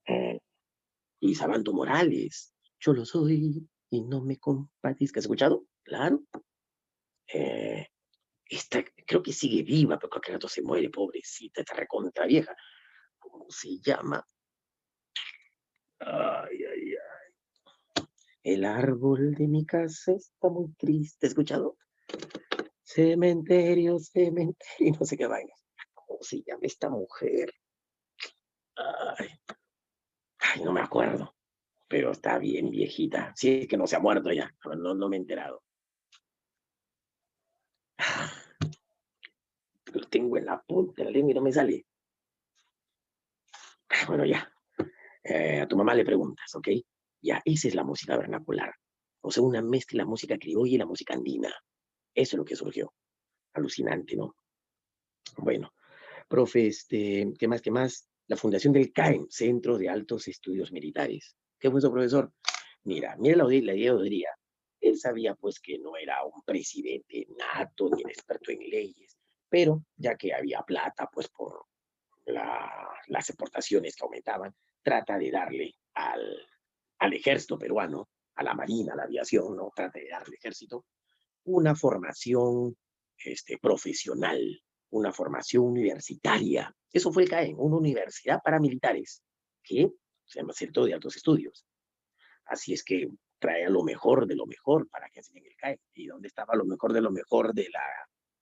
Eh, Luis Abanto Morales. Yo lo soy y no me compadezca. ¿Has escuchado? Claro. Eh, creo que sigue viva, pero creo que rato se muere, pobrecita, esta recontra vieja. ¿Cómo se llama? Ay, ay, ay. El árbol de mi casa está muy triste. ¿Has escuchado? Cementerio, cementerio, no sé qué vaina. ¿Cómo se llama esta mujer? Ay, ay, no me acuerdo, pero está bien viejita. Sí, es que no se ha muerto ya, no me he enterado. Ah, lo tengo en la punta de la lengua y no me sale. Bueno, ya, a tu mamá le preguntas, ¿ok? Ya, esa es la música vernacular. O sea, una mezcla de la música criolla y la música andina. Eso es lo que surgió. Alucinante, ¿no? Bueno, profe, ¿qué más, qué más? La fundación del CAEM, Centro de Altos Estudios Militares. ¿Qué fue eso, profesor? Mira la idea de Odría. Él sabía pues que no era un presidente nato ni un experto en leyes, pero ya que había plata pues por las exportaciones que aumentaban, trata de darle al ejército peruano, a la marina, a la aviación, ¿no? Trata de darle al ejército una formación profesional, una formación universitaria. Eso fue el CAEN, una universidad para militares, que se llama Centro de Altos Estudios. Así es que trae lo mejor de lo mejor para que enseñen el CAE. ¿Y dónde estaba lo mejor de lo mejor de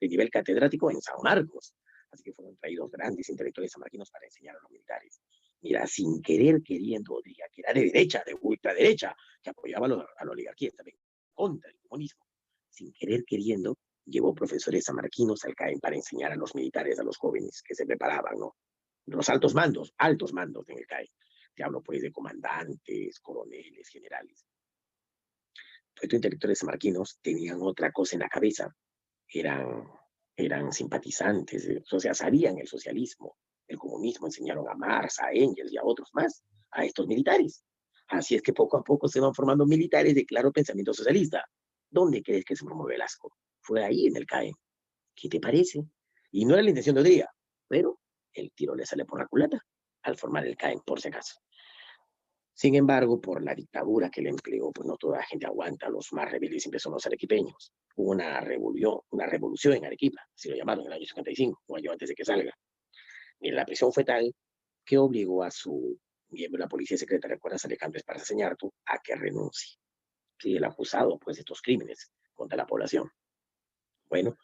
nivel catedrático? En San Marcos. Así que fueron traídos grandes intelectuales sanmarquinos para enseñar a los militares. Mira, sin querer queriendo, diría que era de derecha, de ultraderecha, que apoyaba a la oligarquía, también contra el comunismo. Sin querer queriendo, llevó profesores sanmarquinos al CAE para enseñar a los militares, a los jóvenes que se preparaban, ¿no? Los altos mandos en el CAE. Te hablo pues de comandantes, coroneles, generales. Estos intelectuales marquinos tenían otra cosa en la cabeza. Eran, eran simpatizantes, o sea, sabían el socialismo, el comunismo, enseñaron a Marx, a Engels y a otros más, a estos militares. Así es que poco a poco se van formando militares de claro pensamiento socialista. ¿Dónde crees que se formó Velasco? Fue ahí en el CAE. ¿Qué te parece? Y no era la intención de Odría, pero el tiro le sale por la culata al formar el CAE, por si acaso. Sin embargo, por la dictadura que le empleó, pues no toda la gente aguanta, los más rebeldes siempre son los arequipeños. Hubo una revolución en Arequipa, así lo llamaron en el año 55, un año antes de que salga. Y la presión fue tal que obligó a su miembro de la policía secreta, ¿recuerdas? Alejandro Esparza Señarto, a que renuncie. Sí, el acusado, pues, de estos crímenes contra la población. Bueno,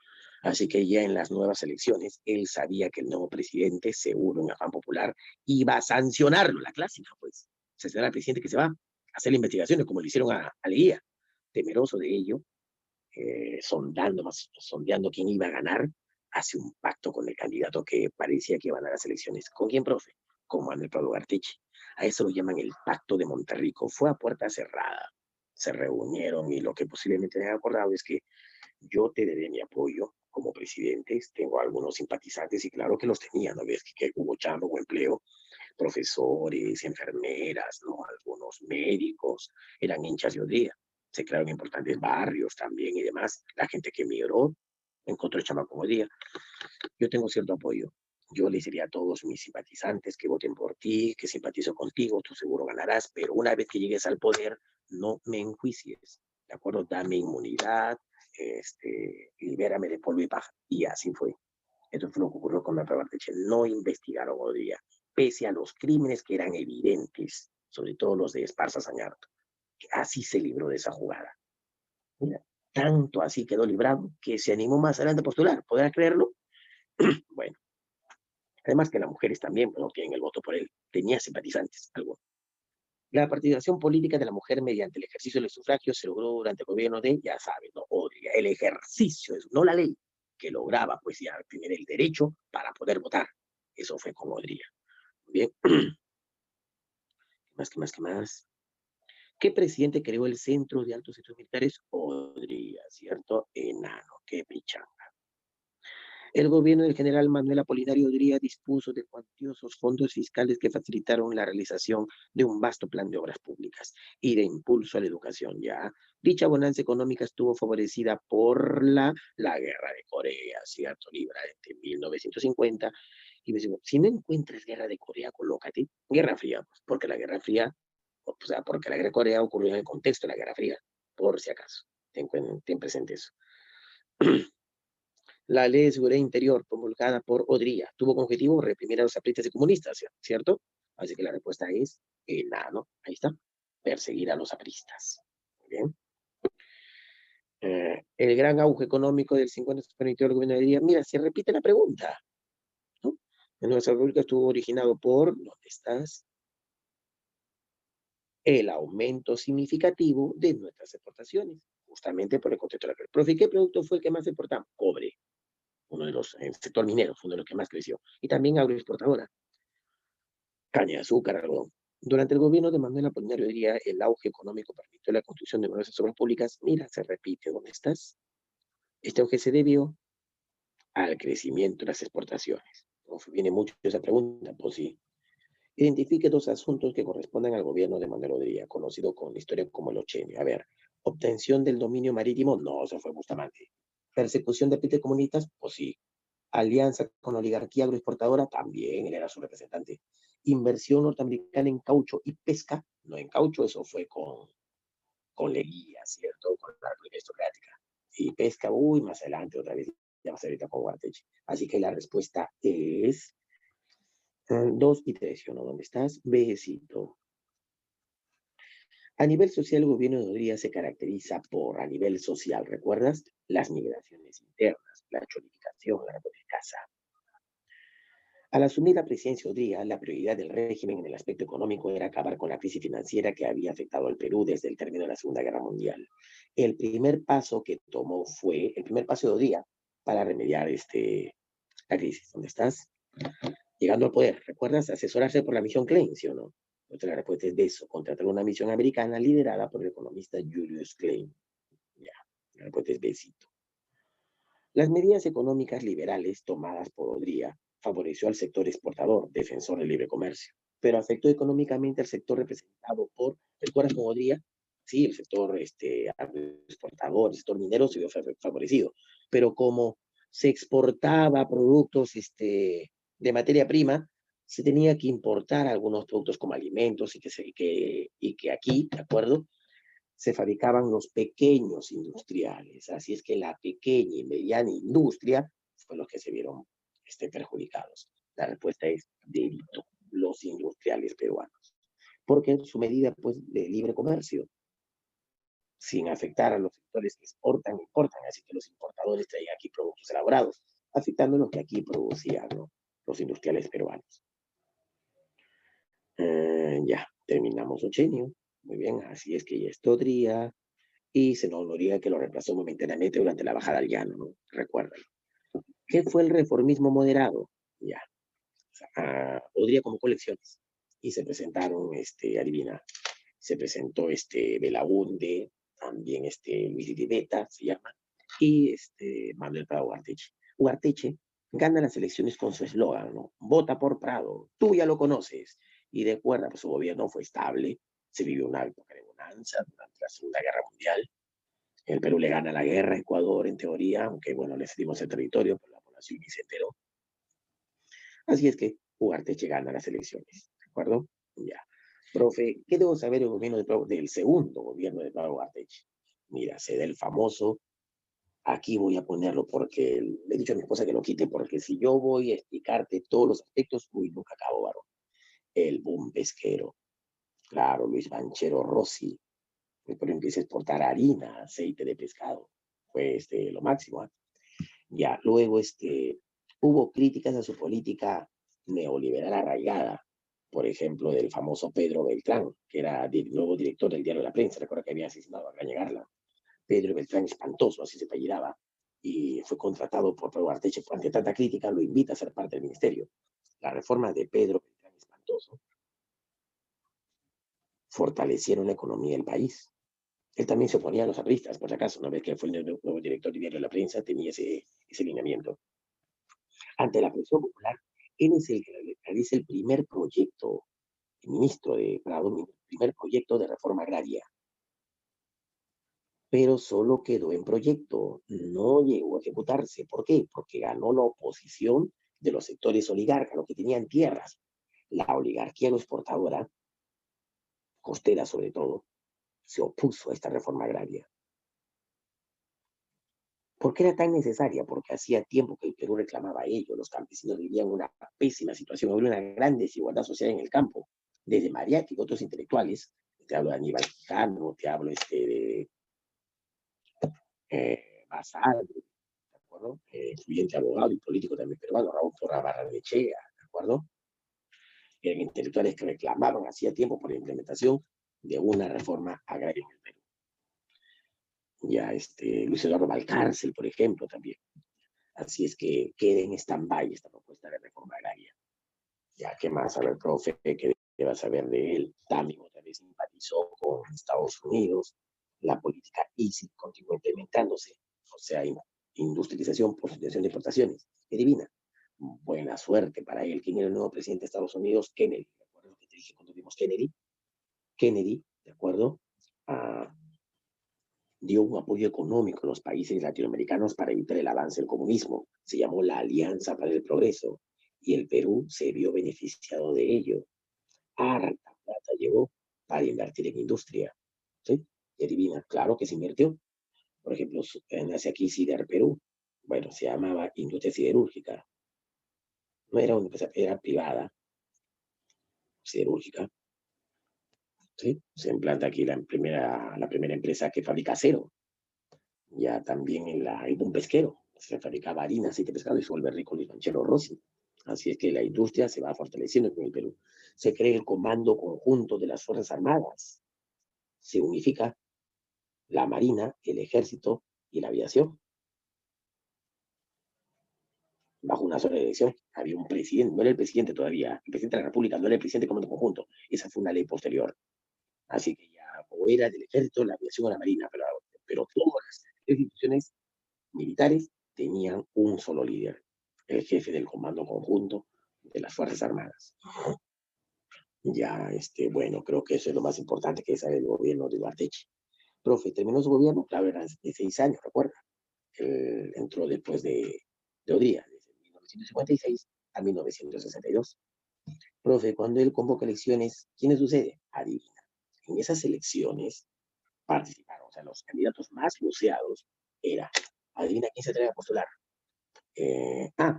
así que ya en las nuevas elecciones, él sabía que el nuevo presidente, seguro en afán popular, iba a sancionarlo, la clásica, pues. Sancionar al presidente que se va a hacer investigaciones, como le hicieron a Leguía. Temeroso de ello, sondeando quién iba a ganar, hace un pacto con el candidato que parecía que iba a ganar las elecciones. ¿Con quién, profe? Con Manuel Pablo Garteche. A eso lo llaman el pacto de Monterrico. Fue a puerta cerrada. Se reunieron y lo que posiblemente han acordado es que yo te daré mi apoyo como presidente, tengo algunos simpatizantes y claro que los tenía, ¿no ves? Que hubo chamba, hubo empleo, profesores, enfermeras, ¿no? Algunos médicos, eran hinchas de Odría, se crearon importantes barrios también y demás, la gente que emigró encontró chamba como Odría. Yo tengo cierto apoyo. Yo les diría a todos mis simpatizantes que voten por ti, que simpatizo contigo, tú seguro ganarás, pero una vez que llegues al poder, no me enjuicies, ¿de acuerdo? Dame inmunidad, libérame de polvo y paja. Y así fue. Esto fue lo que ocurrió con la Barteche. No investigaron Odría, pese a los crímenes que eran evidentes, sobre todo los de Esparza Sañarto. Así se libró de esa jugada. Mira, tanto así quedó librado que se animó más adelante a postular. ¿Podrás creerlo? Bueno, además que las mujeres también no tienen el voto por él. Tenía simpatizantes, algo. La participación política de la mujer mediante el ejercicio del sufragio se logró durante el gobierno de, ya saben, ¿no? Odría, el ejercicio, no la ley, que lograba pues ya tener el derecho para poder votar. Eso fue con Odría. Bien, ¿qué más, qué más, qué más? ¿Qué presidente creó el Centro de Altos Estudios Militares? Odría, ¿cierto? Enano, qué pichanga. El gobierno del general Manuel Apolinario Odría dispuso de cuantiosos fondos fiscales que facilitaron la realización de un vasto plan de obras públicas y de impulso a la educación. Ya, dicha bonanza económica estuvo favorecida por la Guerra de Corea, ¿cierto? Libra entre 1950 y si no encuentras Guerra de Corea, colócate Guerra Fría, pues, porque la Guerra Fría, o sea, porque la Guerra de Corea ocurrió en el contexto de la Guerra Fría, por si acaso, ten presente eso. La Ley de Seguridad Interior, promulgada por Odría, tuvo como objetivo reprimir a los apristas y comunistas, ¿cierto? Así que la respuesta es nada, ¿no? Ahí está. Perseguir a los apristas. Muy bien. El gran auge económico del 50 permitió al gobierno de Odría. Mira, se repite la pregunta, ¿no? En nuestra república estuvo originado por, ¿dónde estás? El aumento significativo de nuestras exportaciones, justamente por el contexto de la crisis. Profe, ¿qué producto fue el que más exportamos? Cobre. Uno de los, el sector minero fue uno de los que más creció. Y también agroexportadora, caña de azúcar, algodón. Durante el gobierno de Manuel Apolinario Odría, el auge económico permitió la construcción de nuevas obras públicas. Mira, se repite, ¿dónde estás? Este auge se debió al crecimiento de las exportaciones. Uf, viene mucho esa pregunta, pues sí. Identifique dos asuntos que corresponden al gobierno de Manuel Odría, conocido con la historia como el Ochenio. A ver, obtención del dominio marítimo, no, eso fue Bustamante. Persecución de apristas comunistas, pues sí. Alianza con la oligarquía agroexportadora, también él era su representante. Inversión norteamericana en caucho y pesca, no en caucho, eso fue con Leguía, ¿cierto? Con la República Aristocrática. Y pesca, uy, más adelante otra vez, ya va a ser ahorita con Guarteche. Así que la respuesta es 2 y 3, ¿no? ¿Dónde estás? Besito. A nivel social, el gobierno de Hungría se caracteriza por, a nivel social, ¿recuerdas? Las migraciones internas, la cholificación, la casa. Al asumir la presidencia Odría, la prioridad del régimen en el aspecto económico era acabar con la crisis financiera que había afectado al Perú desde el término de la Segunda Guerra Mundial. El primer paso que tomó fue el primer paso de Odría para remediar la crisis. ¿Dónde estás? Llegando al poder, ¿recuerdas? Asesorarse por la misión Klein, ¿sí o no? Entonces la respuesta es de eso, contratar una misión americana liderada por el economista Julius Klein. Ya, la respuesta es besito. Las medidas económicas liberales tomadas por Odría favoreció al sector exportador, defensor del libre comercio, pero afectó económicamente al sector representado por, ¿recuerdas con Odría? Sí, el sector exportador, el sector minero se vio favorecido, pero como se exportaba productos de materia prima, se tenía que importar algunos productos como alimentos y que aquí, ¿de acuerdo? Se fabricaban los pequeños industriales. Así es que la pequeña y mediana industria fue los que se vieron perjudicados. La respuesta es delito, los industriales peruanos. Porque en su medida pues, de libre comercio, sin afectar a los sectores que exportan, importan, así que los importadores traían aquí productos elaborados, afectando lo que aquí producían, ¿no? Los industriales peruanos. Ya, terminamos Ochenio. Muy bien, así es que ya Estodría, y se nos Noriega que lo reemplazó momentáneamente durante la bajada al llano, ¿no? Recuérdalo. ¿Qué fue el reformismo moderado? Ya, o sea, Odría como colecciones. Y se presentaron, adivina, se presentó Belaunde, también Luis de Beta, se llama, y Manuel Prado Ugarteche. Ugarteche gana las elecciones con su eslogan, ¿no? Vota por Prado, tú ya lo conoces. Y de acuerdo, pues su gobierno fue estable, se vivió una época de bonanza durante la Segunda Guerra Mundial. El Perú le gana la guerra a Ecuador, en teoría, aunque bueno, le cedimos el territorio, pero la población ni se enteró. Así es que Ugarteche gana las elecciones, ¿de acuerdo? Ya. Profe, ¿qué debo saber del gobierno del segundo gobierno de Pablo Ugarteche? Mira, sé del famoso, aquí voy a ponerlo porque le he dicho a mi esposa que lo quite, porque si yo voy a explicarte todos los aspectos, uy, nunca acabo, varón. El boom pesquero, claro, Luis Banchero Rossi, pero empieza a exportar harina, aceite de pescado, fue lo máximo. Ya, luego hubo críticas a su política neoliberal arraigada, por ejemplo, del famoso Pedro Beltrán, que era el nuevo director del diario La Prensa, recuerda que había asesinado a Cañagarla. Pedro Beltrán Espantoso, así se apellidaba, y fue contratado por Pedro Arteche. Ante tanta crítica, lo invita a ser parte del ministerio. La reforma de Pedro Beltrán Espantoso fortalecieron la economía del país. Él también se oponía a los apristas, por si acaso, una vez que fue el nuevo director del diario La Prensa, tenía ese lineamiento. Ante la presión popular, él es el que realiza el primer proyecto, el ministro de Prado, el primer proyecto de reforma agraria, pero solo quedó en proyecto, no llegó a ejecutarse. ¿Por qué? Porque ganó la oposición de los sectores oligarcas, los que tenían tierras. La oligarquía exportadora, costera sobre todo, se opuso a esta reforma agraria. ¿Por qué era tan necesaria? Porque hacía tiempo que el Perú reclamaba ello. Los campesinos vivían una pésima situación, había una gran desigualdad social en el campo. Desde Mariátegui y otros intelectuales, te hablo de Aníbal Quijano, te hablo de Basal, ¿de acuerdo? Influyente abogado y político también peruano, Raúl Porra Barrenechea, ¿de acuerdo? Eran intelectuales que reclamaban hacía tiempo por la implementación de una reforma agraria en el Perú. Ya Luis Eduardo Valcárcel, por ejemplo, también. Así es que quede en stand-by esta propuesta de reforma agraria. Ya, ¿qué más? A ver, profe, ¿qué debas saber de él? También otra vez simpatizó con Estados Unidos. La política ISI continúa implementándose. O sea, industrialización por situación de importaciones. ¡Qué divina! Buena suerte para él. ¿Quién era el nuevo presidente de Estados Unidos? Kennedy. ¿De acuerdo? Lo que te dije cuando vimos Kennedy. Kennedy, ¿de acuerdo? Dio un apoyo económico a los países latinoamericanos para evitar el avance del comunismo. Se llamó la Alianza para el Progreso y el Perú se vio beneficiado de ello. Harta plata llegó para invertir en industria. ¿Sí? Y adivina, claro que se invirtió. Por ejemplo, nace aquí Sider Perú. Bueno, se llamaba Industria Siderúrgica. No era una empresa, era privada, siderúrgica. ¿Sí? Se implanta aquí la primera empresa que fabrica acero. Ya también en un pesquero. Se fabricaba harina, aceite de pescado y se vuelve rico el ranchero Rossi. Así es que la industria se va fortaleciendo en el Perú. Se crea el Comando Conjunto de las Fuerzas Armadas. Se unifica la Marina, el Ejército y la Aviación bajo una sola dirección. Había un presidente, no era el presidente todavía, el presidente de la República, no era el presidente del Comando Conjunto. Esa fue una ley posterior. Así que ya o era del Ejército, la Aviación o la Marina, pero todas las instituciones militares tenían un solo líder, el jefe del Comando Conjunto de las Fuerzas Armadas. Ya, bueno, creo que eso es lo más importante que sabe el gobierno de Duarteche. Profe, terminó su gobierno, claro, eran de 6 años, recuerda. Él entró después de Odría, desde 1956 a 1962. Profe, cuando él convoca elecciones, ¿quiénes sucede? Adivina. En esas elecciones participaron, o sea, los candidatos más luceados era, adivina quién se atreve a postular.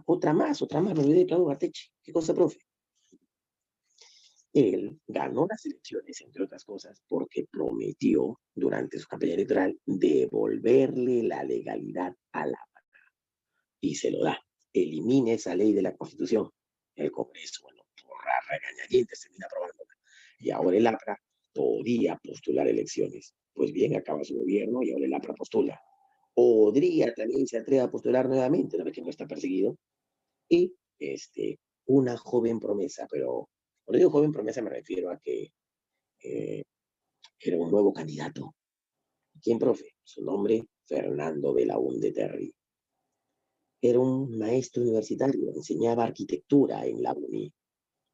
Otra más, me olvidé de Claudio Barteche. ¿Qué cosa, profe? Él ganó las elecciones, entre otras cosas, porque prometió durante su campaña electoral devolverle la legalidad a la y se lo da. Elimine esa ley de la Constitución. El Congreso, bueno, por regañadientes termina aprobándola. Y ahora el APRA podía postular elecciones. Pues bien, acaba su gobierno y ahora el APRA postula. Podría también se atreve a postular nuevamente, una vez que no está perseguido. Y una joven promesa, pero cuando digo joven promesa me refiero a que era un nuevo candidato. ¿Quién, profe? Su nombre, Fernando Belaúnde Terry. Era un maestro universitario, enseñaba arquitectura en la UNI,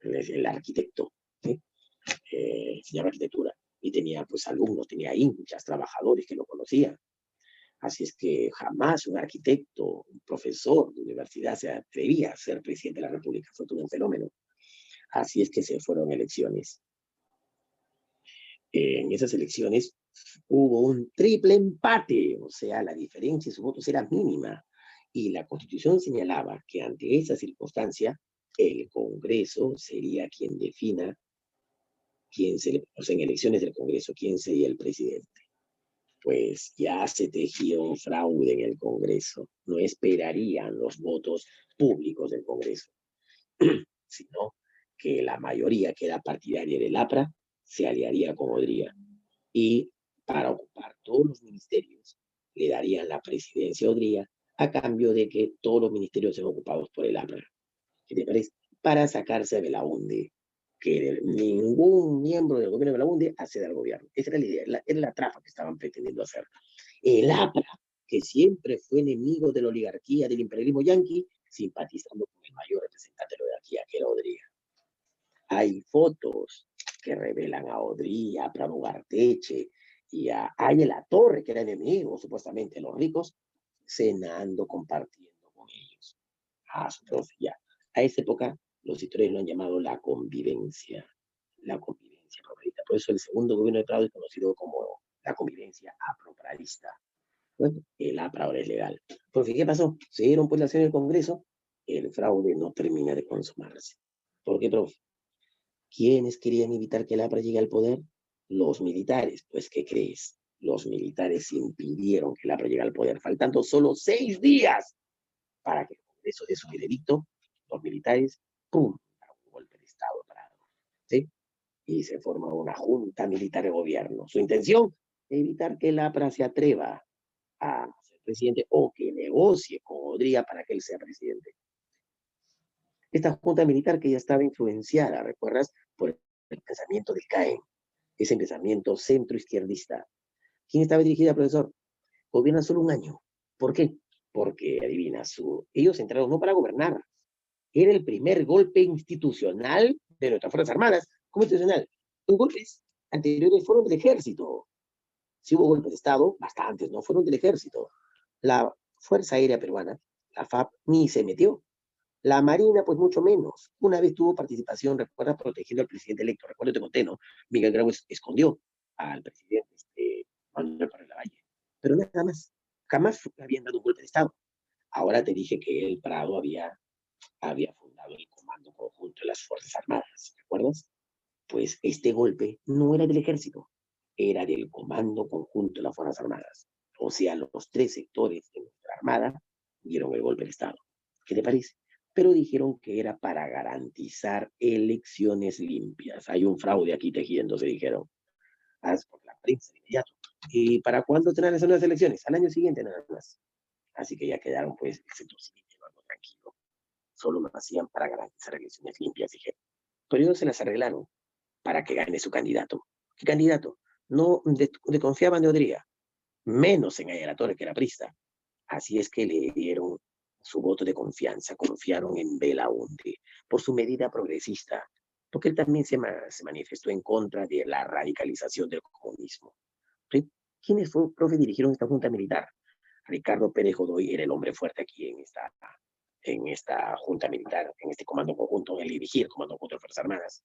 el arquitecto, ¿sí? Enseñaba arquitectura y tenía pues alumnos, tenía hinchas, trabajadores que lo conocían. Así es que jamás un arquitecto, un profesor de universidad se atrevía a ser presidente de la República, fue todo un fenómeno. Así es que se fueron elecciones. En esas elecciones hubo un triple empate, o sea, la diferencia de sus votos era mínima. Y la Constitución señalaba que ante esa circunstancia, el Congreso sería quien defina o sea, en elecciones del Congreso, quién sería el presidente. Pues ya se tejió un fraude en el Congreso. No esperarían los votos públicos del Congreso, sino que la mayoría que era partidaria del APRA se aliaría con Odría. Y para ocupar todos los ministerios le darían la presidencia a Odría a cambio de que todos los ministerios sean ocupados por el APRA. ¿Qué te parece? Para sacarse a Belaúnde que ningún miembro del gobierno de Belaunde acceda al gobierno. Esa era la idea, era la trampa que estaban pretendiendo hacer. El APRA, que siempre fue enemigo de la oligarquía, del imperialismo yanqui, simpatizando con el mayor representante de la oligarquía, que era Odría. Hay fotos que revelan a Odría, a Prado Garteche y a Ángela Torre, que eran enemigos, supuestamente, los ricos, cenando, compartiendo con ellos. Entonces ya, a esa época los historiadores lo han llamado la convivencia favorita. Por eso el segundo gobierno de Prado es conocido como la convivencia apropradista. Bueno, el APRA ahora es legal. Porque, ¿qué pasó? Se dieron pues la acción del Congreso, el fraude no termina de consumarse. ¿Por qué, profe? ¿Quiénes querían evitar que el APRA llegue al poder? Los militares. Pues, ¿qué crees? Los militares impidieron que el APRA llegue al poder, faltando solo 6 días para que el Congreso dé su veredicto. Los militares, ¡pum!, un golpe de Estado Prado, ¿sí? Y se forma una junta militar de gobierno. Su intención, evitar que el APRA se atreva a ser presidente o que negocie con Odría para que él sea presidente. Esta junta militar que ya estaba influenciada, ¿recuerdas?, por el pensamiento del CAE, ese pensamiento centro-izquierdista. ¿Quién estaba dirigida, profesor? Gobierna solo un año. ¿Por qué? Porque, adivina, ellos entraron no para gobernar. Era el primer golpe institucional de nuestras Fuerzas Armadas. ¿Cómo institucional? Los golpes anteriores fueron del ejército. Si hubo golpes de Estado, bastantes, ¿no? Fueron del ejército. La Fuerza Aérea Peruana, la FAP, ni se metió. La Marina, pues mucho menos. Una vez tuvo participación, recuerda, protegiendo al presidente electo. Recuerdo, te conté, ¿no? Miguel Grau escondió al presidente Manuel Torres Lavalle. Pero nada más. Jamás habían dado un golpe de Estado. Ahora te dije que el Prado había fundado el Comando Conjunto de las Fuerzas Armadas. ¿Recuerdas? Pues este golpe no era del ejército, era del Comando Conjunto de las Fuerzas Armadas. O sea, los 3 sectores de nuestra Armada dieron el golpe de Estado. ¿Qué te parece? Pero dijeron que era para garantizar elecciones limpias. Hay un fraude aquí tejiendo, se dijeron. Haz por la prensa de inmediato. ¿Y para cuándo tendrán las nuevas elecciones? Al año siguiente nada más. Así que ya quedaron, pues, el sector civil llevando tranquilo. Solo lo hacían para garantizar elecciones limpias, dijeron. Pero ellos se las arreglaron para que gane su candidato. ¿Qué candidato? No desconfiaban de Odría, menos en Ángela Torre, que era prista. Así es que le dieron su voto de confianza, confiaron en Belaunde por su medida progresista, porque él también se manifestó en contra de la radicalización del comunismo. ¿Sí? ¿Quiénes fue, profe, dirigieron esta junta militar? Ricardo Pérez Godoy era el hombre fuerte aquí en esta junta militar, en este comando conjunto, en el dirigir el comando conjunto de Fuerzas Armadas.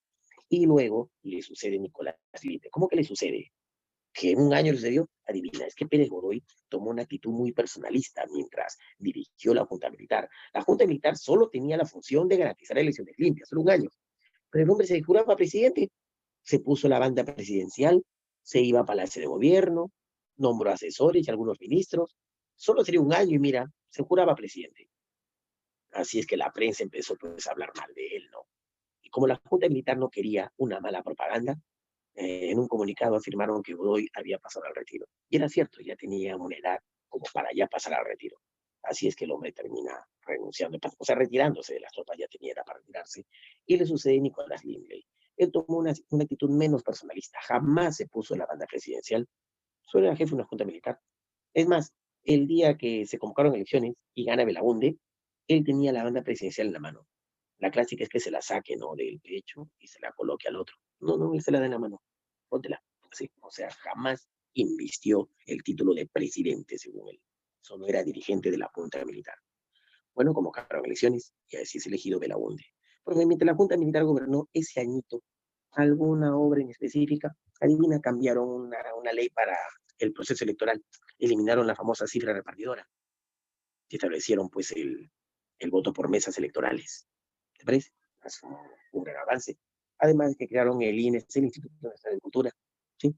Y luego le sucede Nicolás Felipe. ¿Cómo que le sucede? Que en un año le sucedió, adivina, es que Pérez Godoy tomó una actitud muy personalista mientras dirigió la Junta Militar. La Junta Militar solo tenía la función de garantizar elecciones limpias, solo un año. Pero el hombre se juraba presidente, se puso la banda presidencial, se iba a Palacio de Gobierno, nombró asesores y algunos ministros. Solo sería un año y mira, se juraba presidente. Así es que la prensa empezó pues, a hablar mal de él, ¿no? Y como la Junta Militar no quería una mala propaganda, en un comunicado afirmaron que Godoy había pasado al retiro. Y era cierto, ya tenía una edad como para ya pasar al retiro. Así es que el hombre termina renunciando, o sea, retirándose de las tropas, ya tenía edad para retirarse. Y le sucede a Nicolás Lindley. Él tomó una actitud menos personalista, jamás se puso en la banda presidencial, solo era jefe de una junta militar. Es más, el día que se convocaron elecciones y gana Belaunde, él tenía la banda presidencial en la mano. La clásica es que se la saque, ¿no?, del pecho y se la coloque al otro. No, no, él se la da en la mano. Póntela. Sí, o sea, jamás invistió el título de presidente, según él. Solo era dirigente de la Junta Militar. Bueno, convocaron elecciones y así es elegido Belaunde. Porque mientras la Junta Militar gobernó ese añito, alguna obra en específica, adivina, cambiaron una ley para el proceso electoral. Eliminaron la famosa cifra repartidora. Y establecieron, pues, el voto por mesas electorales. ¿Te parece? Es un gran avance. Además que crearon el INES, el Instituto Nacional de Cultura, ¿sí?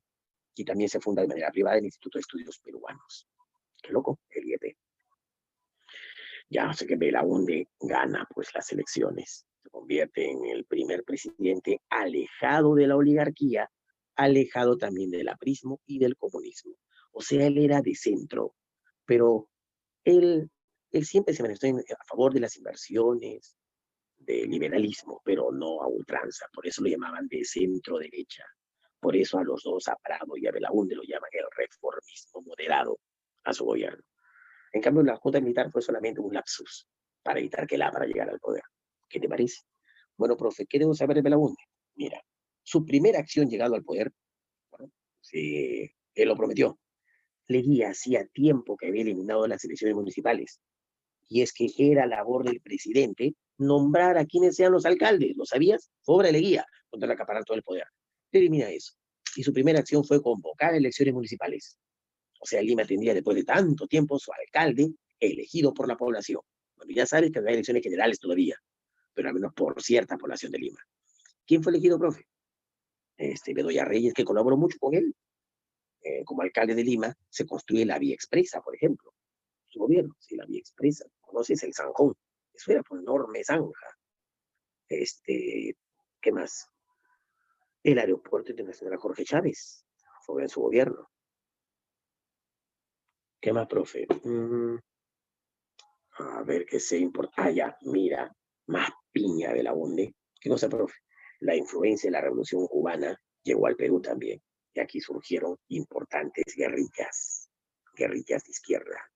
Y también se funda de manera privada el Instituto de Estudios Peruanos. Qué loco, el IEP. Ya sé que Belaunde gana pues las elecciones, se convierte en el primer presidente alejado de la oligarquía, alejado también del aprismo y del comunismo. O sea, él era de centro, pero él, él siempre se manifestó a favor de las inversiones, de liberalismo, pero no a ultranza. Por eso lo llamaban de centro derecha. Por eso a los dos, a Prado y a Belaúnde, lo llaman el reformismo moderado a su gobierno. En cambio, la Junta Militar fue solamente un lapsus para evitar que el APRA llegara al poder. ¿Qué te parece? Bueno, profe, ¿qué debo saber de Belaúnde? Mira, su primera acción llegado al poder, bueno, sí, él lo prometió. Leguía hacía tiempo que había eliminado las elecciones municipales. Y es que era labor del presidente nombrar a quienes sean los alcaldes. ¿Lo sabías? Obra de Leguía, contra el acaparar todo el poder. Elimina eso. Y su primera acción fue convocar elecciones municipales. O sea, Lima tendría después de tanto tiempo su alcalde elegido por la población. Bueno, ya sabes que no hay elecciones generales todavía, pero al menos por cierta población de Lima. ¿Quién fue elegido, profe? Bedoya Reyes, que colaboró mucho con él. Como alcalde de Lima, se construye la vía expresa, por ejemplo. Su gobierno, sí, la vía expresa. ¿Conoces el Zanjón? Eso era por enorme zanja. ¿Qué más? El aeropuerto internacional Jorge Chávez fue en su gobierno. ¿Qué más, profe? A ver qué se importa. Ah, ya, mira, más piña de la UNDE. ¿Qué cosa, profe? La influencia de la Revolución Cubana llegó al Perú también. Y aquí surgieron importantes guerrillas de izquierda.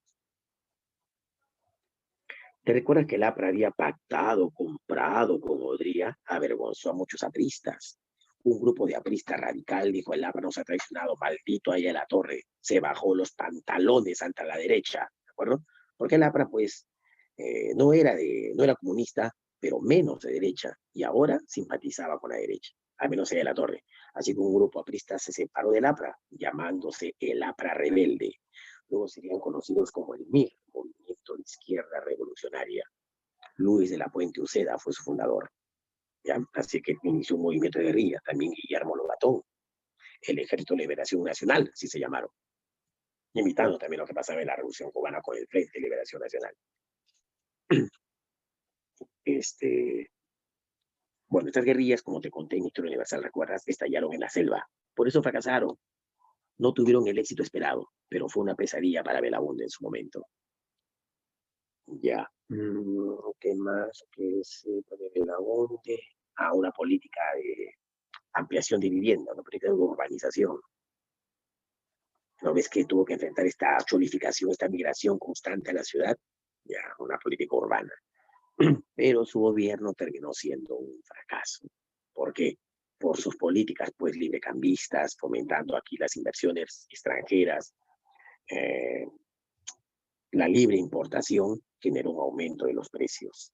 ¿Te recuerdas que el APRA había pactado, comprado con Odría? Avergonzó a muchos apristas. Un grupo de apristas radical dijo: el APRA nos ha traicionado, maldito ahí a la torre. Se bajó los pantalones ante la derecha, ¿de acuerdo? Porque el APRA, pues, no era comunista, pero menos de derecha, y ahora simpatizaba con la derecha, al menos allá a la torre. Así que un grupo aprista se separó del APRA, llamándose el APRA Rebelde. Luego serían conocidos como el MIR, Movimiento de Izquierda Revolucionaria. Luis de la Puente Uceda fue su fundador. ¿Ya? Así que inició un movimiento de guerrilla, también Guillermo Lobatón, el Ejército de Liberación Nacional, así se llamaron, imitando también lo que pasaba en la Revolución Cubana con el Frente de Liberación Nacional. Bueno, estas guerrillas, como te conté en Historia Universal, ¿recuerdas? Estallaron en la selva. Por eso fracasaron. No tuvieron el éxito esperado, pero fue una pesadilla para Belaúnde en su momento. Ya. ¿Qué más? ¿Qué se puede ver Belaúnde? A una política de ampliación de vivienda, una política de urbanización. ¿No ves que tuvo que enfrentar esta cholificación, esta migración constante a la ciudad? Ya, una política urbana. Pero su gobierno terminó siendo un fracaso. ¿Por qué? Por sus políticas, pues, librecambistas, fomentando aquí las inversiones extranjeras. Eh, la libre importación generó un aumento de los precios.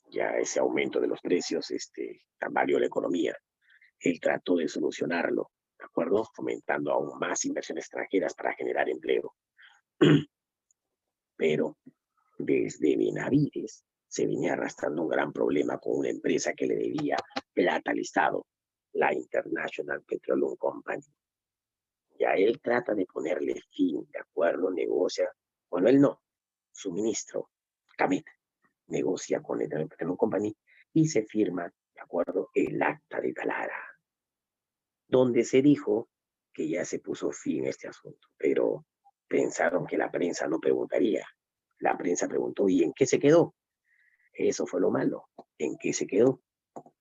Ya ese aumento de los precios tambaleó la economía. Él trató de solucionarlo, ¿de acuerdo? Fomentando aún más inversiones extranjeras para generar empleo. Pero desde Benavides se venía arrastrando un gran problema con una empresa que le debía plata al Estado, la International Petroleum Company. Ya él trata de ponerle fin, ¿de acuerdo? Negocia, bueno, él no, su ministro, Camet, negocia con la International Petroleum Company y se firma, ¿de acuerdo?, el acta de Talara, donde se dijo que ya se puso fin a este asunto, pero pensaron que la prensa no preguntaría. La prensa preguntó: ¿y en qué se quedó? Eso fue lo malo. ¿En qué se quedó?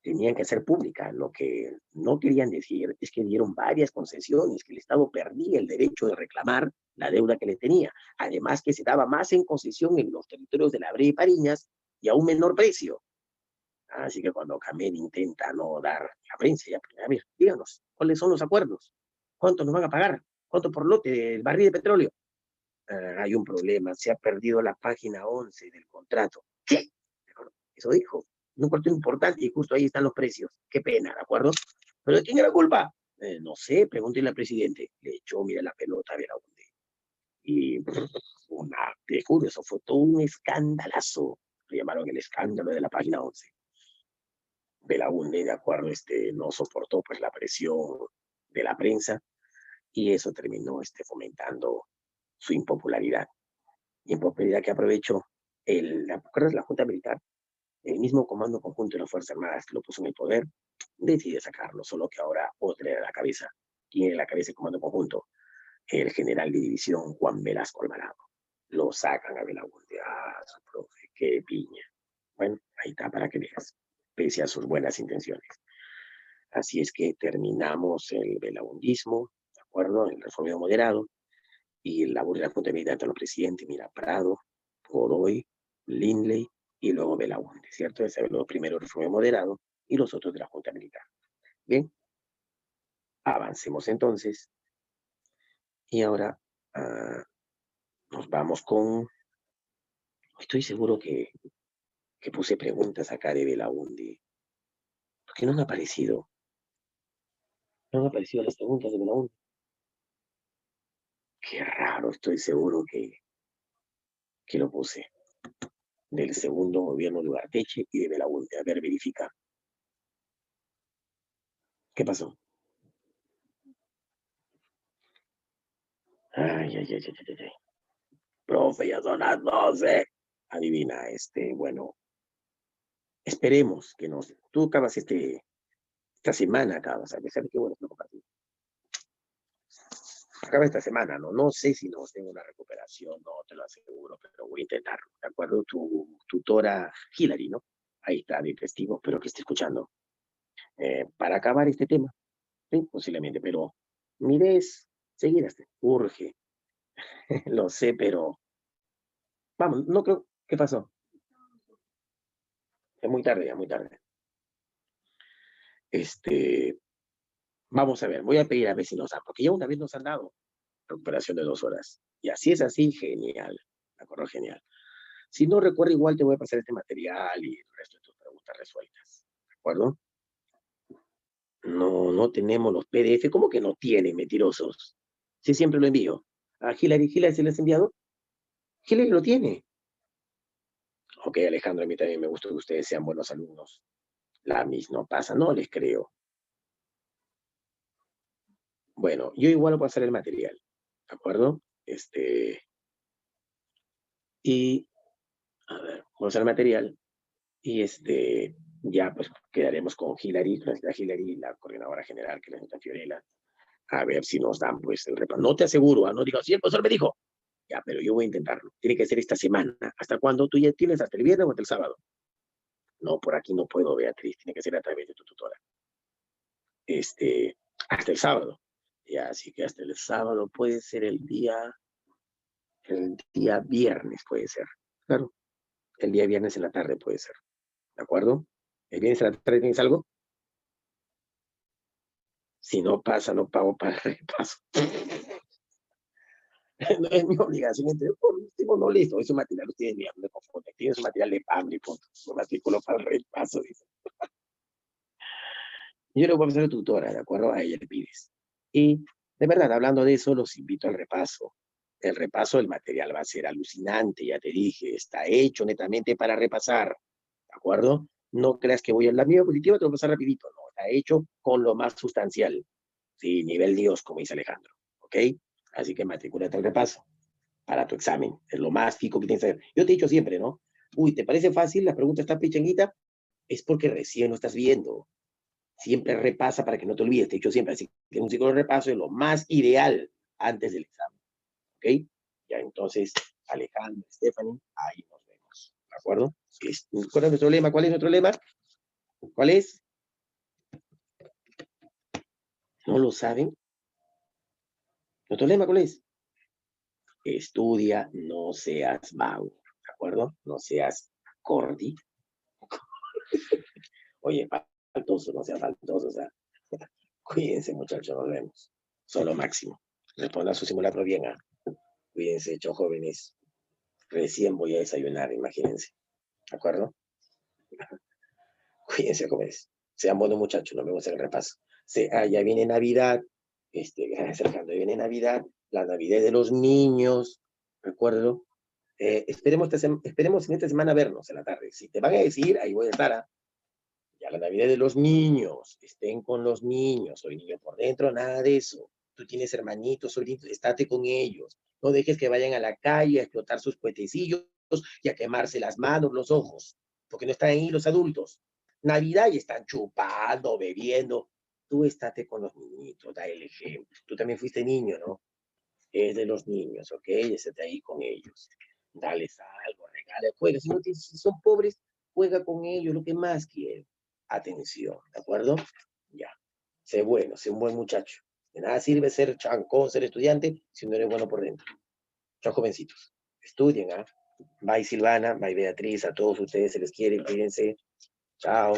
Tenían que hacer pública. Lo que no querían decir es que dieron varias concesiones, que el Estado perdía el derecho de reclamar la deuda que le tenía. Además, que se daba más en concesión en los territorios de La Brea y Pariñas y a un menor precio. Así que cuando Camel intenta no dar la prensa, ya, a ver, díganos, ¿cuáles son los acuerdos? ¿Cuánto nos van a pagar? ¿Cuánto por lote del barril de petróleo? Hay un problema, se ha perdido la página 11 del contrato. ¿Qué? Eso dijo. Un contrato importante y justo ahí están los precios. Qué pena, ¿de acuerdo? ¿Pero de quién era la culpa? No sé, pregúntele al presidente. Le echó, mira, la pelota a ver a dónde. Y te juro, eso fue todo un escandalazo. Lo llamaron el escándalo de la página 11. Belaúnde, de acuerdo, no soportó pues la presión de la prensa y eso terminó fomentando su impopularidad. Impopularidad que aprovechó la Junta Militar, el mismo Comando Conjunto de las Fuerzas Armadas que lo puso en el poder, decide sacarlo, solo que ahora otra era la cabeza. ¿Quién era la cabeza del Comando Conjunto? El general de división Juan Velasco Alvarado. Lo sacan a Belaúnde. Ah, su profe, qué piña. Bueno, ahí está para que veas, pese a sus buenas intenciones. Así es que terminamos el velaundismo, ¿de acuerdo? El reformismo moderado y el labor de la Junta Militar de los presidentes, mira, Prado, Godoy, Lindley y luego Belaunde, ¿cierto? Ese es los primeros reformismo moderado y los otros de la Junta Militar. Bien, avancemos entonces. Y ahora nos vamos con... Estoy seguro que puse preguntas acá de Belaunde. ¿Por qué no han aparecido? No han aparecido las preguntas de Belaunde. Qué raro, estoy seguro que lo puse. Del segundo gobierno de Ugarteche y de Belaunde. A ver, verifica. ¿Qué pasó? Ay, ay, ay, ay, ay, ay. Profe, ya son las 12. Adivina, bueno, esperemos que nos... Tú acabas esta semana, acabas, a pesar de que, bueno, no compartimos. Acaba esta semana, ¿no? No sé si no tengo una recuperación, no te lo aseguro, pero voy a intentarlo. ¿De acuerdo? Tu tutora Hillary, ¿no? Ahí está, de testigo, espero que esté escuchando. Para acabar este tema, ¿sí? Posiblemente, pero mires, seguir hasta urge, lo sé, pero vamos, no creo, ¿qué pasó? Es muy tarde, ya muy tarde. Vamos a ver, voy a pedir a ver si nos dan, porque ya una vez nos han dado recuperación de 2 horas. Y así es así, genial. ¿De acuerdo? Genial. Si no recuerdo, igual te voy a pasar este material y el resto de tus preguntas resueltas. ¿De acuerdo? No, no tenemos los PDF. ¿Cómo que no tienen, mentirosos? Sí, siempre lo envío. ¿A Hillary se les ha enviado? Hillary lo tiene. Ok, Alejandro, a mí también me gusta que ustedes sean buenos alumnos. La mis no pasa, no les creo. Bueno, yo igual voy a pasar el material. ¿De acuerdo? Y, a ver, voy a usar el material y ya pues quedaremos con Hillary, nuestra Hillary, la coordinadora general, que es nuestra Fiorella, a ver si nos dan pues el repaso. No te aseguro, no digo, sí, el profesor me dijo, ya, pero yo voy a intentarlo. Tiene que ser esta semana. ¿Hasta cuándo? ¿Tú ya tienes hasta el viernes o hasta el sábado? No, por aquí no puedo, Beatriz, tiene que ser a través de tu tutora. Hasta el sábado. Ya, así que hasta el sábado puede ser el día viernes puede ser. Claro, el día viernes en la tarde puede ser. ¿De acuerdo? ¿El viernes en la tarde tienes algo? Si no pasa, no pago para el repaso. No es mi obligación. Por último, no listo. Es un material, ustedes me confunden. Tienes un material de PAMRI, punto. Un artículo para el repaso, dice. Yo le voy a pasar a la tutora, ¿de acuerdo? A ella le pides. Y, de verdad, hablando de eso, los invito al repaso. El repaso del material va a ser alucinante, ya te dije. Está hecho netamente para repasar, ¿de acuerdo? No creas que voy a la mía positiva, te lo voy a pasar rapidito. No, está hecho con lo más sustancial. Sí, nivel Dios, como dice Alejandro. ¿Ok? Así que matricúlate al repaso para tu examen. Es lo más fico que tienes que hacer. Yo te he dicho siempre, ¿no? Uy, ¿te parece fácil? La pregunta está pichanguita. Es porque recién lo estás viendo. Siempre repasa para que no te olvides. Te he dicho siempre. Así que un ciclo de repaso es lo más ideal antes del examen. ¿Ok? Ya entonces, Alejandro, Stephanie, ahí nos vemos. ¿De acuerdo? ¿Cuál es nuestro lema? ¿Cuál es nuestro lema? ¿Cuál es? ¿No lo saben? ¿Nuestro lema cuál es? Estudia, no seas vago. ¿De acuerdo? No seas cordi. Oye, faltoso, no sea faltoso, o sea, cuídense, muchachos, nos vemos. Solo máximo. Responda su simulacro bien, ¿ah? Cuídense, hechos jóvenes. Recién voy a desayunar, imagínense. ¿De acuerdo? Cuídense, jóvenes. Sean buenos muchachos, nos vemos en el repaso. Ya viene Navidad, acercando, viene Navidad, la Navidad de los niños, ¿recuerdo? Esperemos en esta semana vernos en la tarde. Si te van a decir, ahí voy a estar, ¿ah? Ya la Navidad de los niños, estén con los niños, soy niño por dentro, nada de eso. Tú tienes hermanitos, sobrinitos, estate con ellos. No dejes que vayan a la calle a explotar sus puetecillos y a quemarse las manos, los ojos, porque no están ahí los adultos. Navidad y están chupando, bebiendo. Tú estate con los niñitos, da el ejemplo. Tú también fuiste niño, ¿no? Es de los niños, ¿ok? Estate ahí con ellos. Dales algo, regales, juegos. Si, no, si son pobres, juega con ellos, lo que más quiere. Atención, ¿de acuerdo? Ya. Sé bueno, sé un buen muchacho. De nada sirve ser chancón, ser estudiante, si no eres bueno por dentro. Son jovencitos. Estudien, ¿ah? Bye Silvana, bye Beatriz, a todos ustedes se les quiere, cuídense. Chao.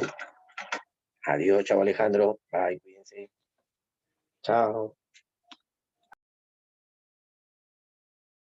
Adiós, chao Alejandro. Bye, cuídense. Chao.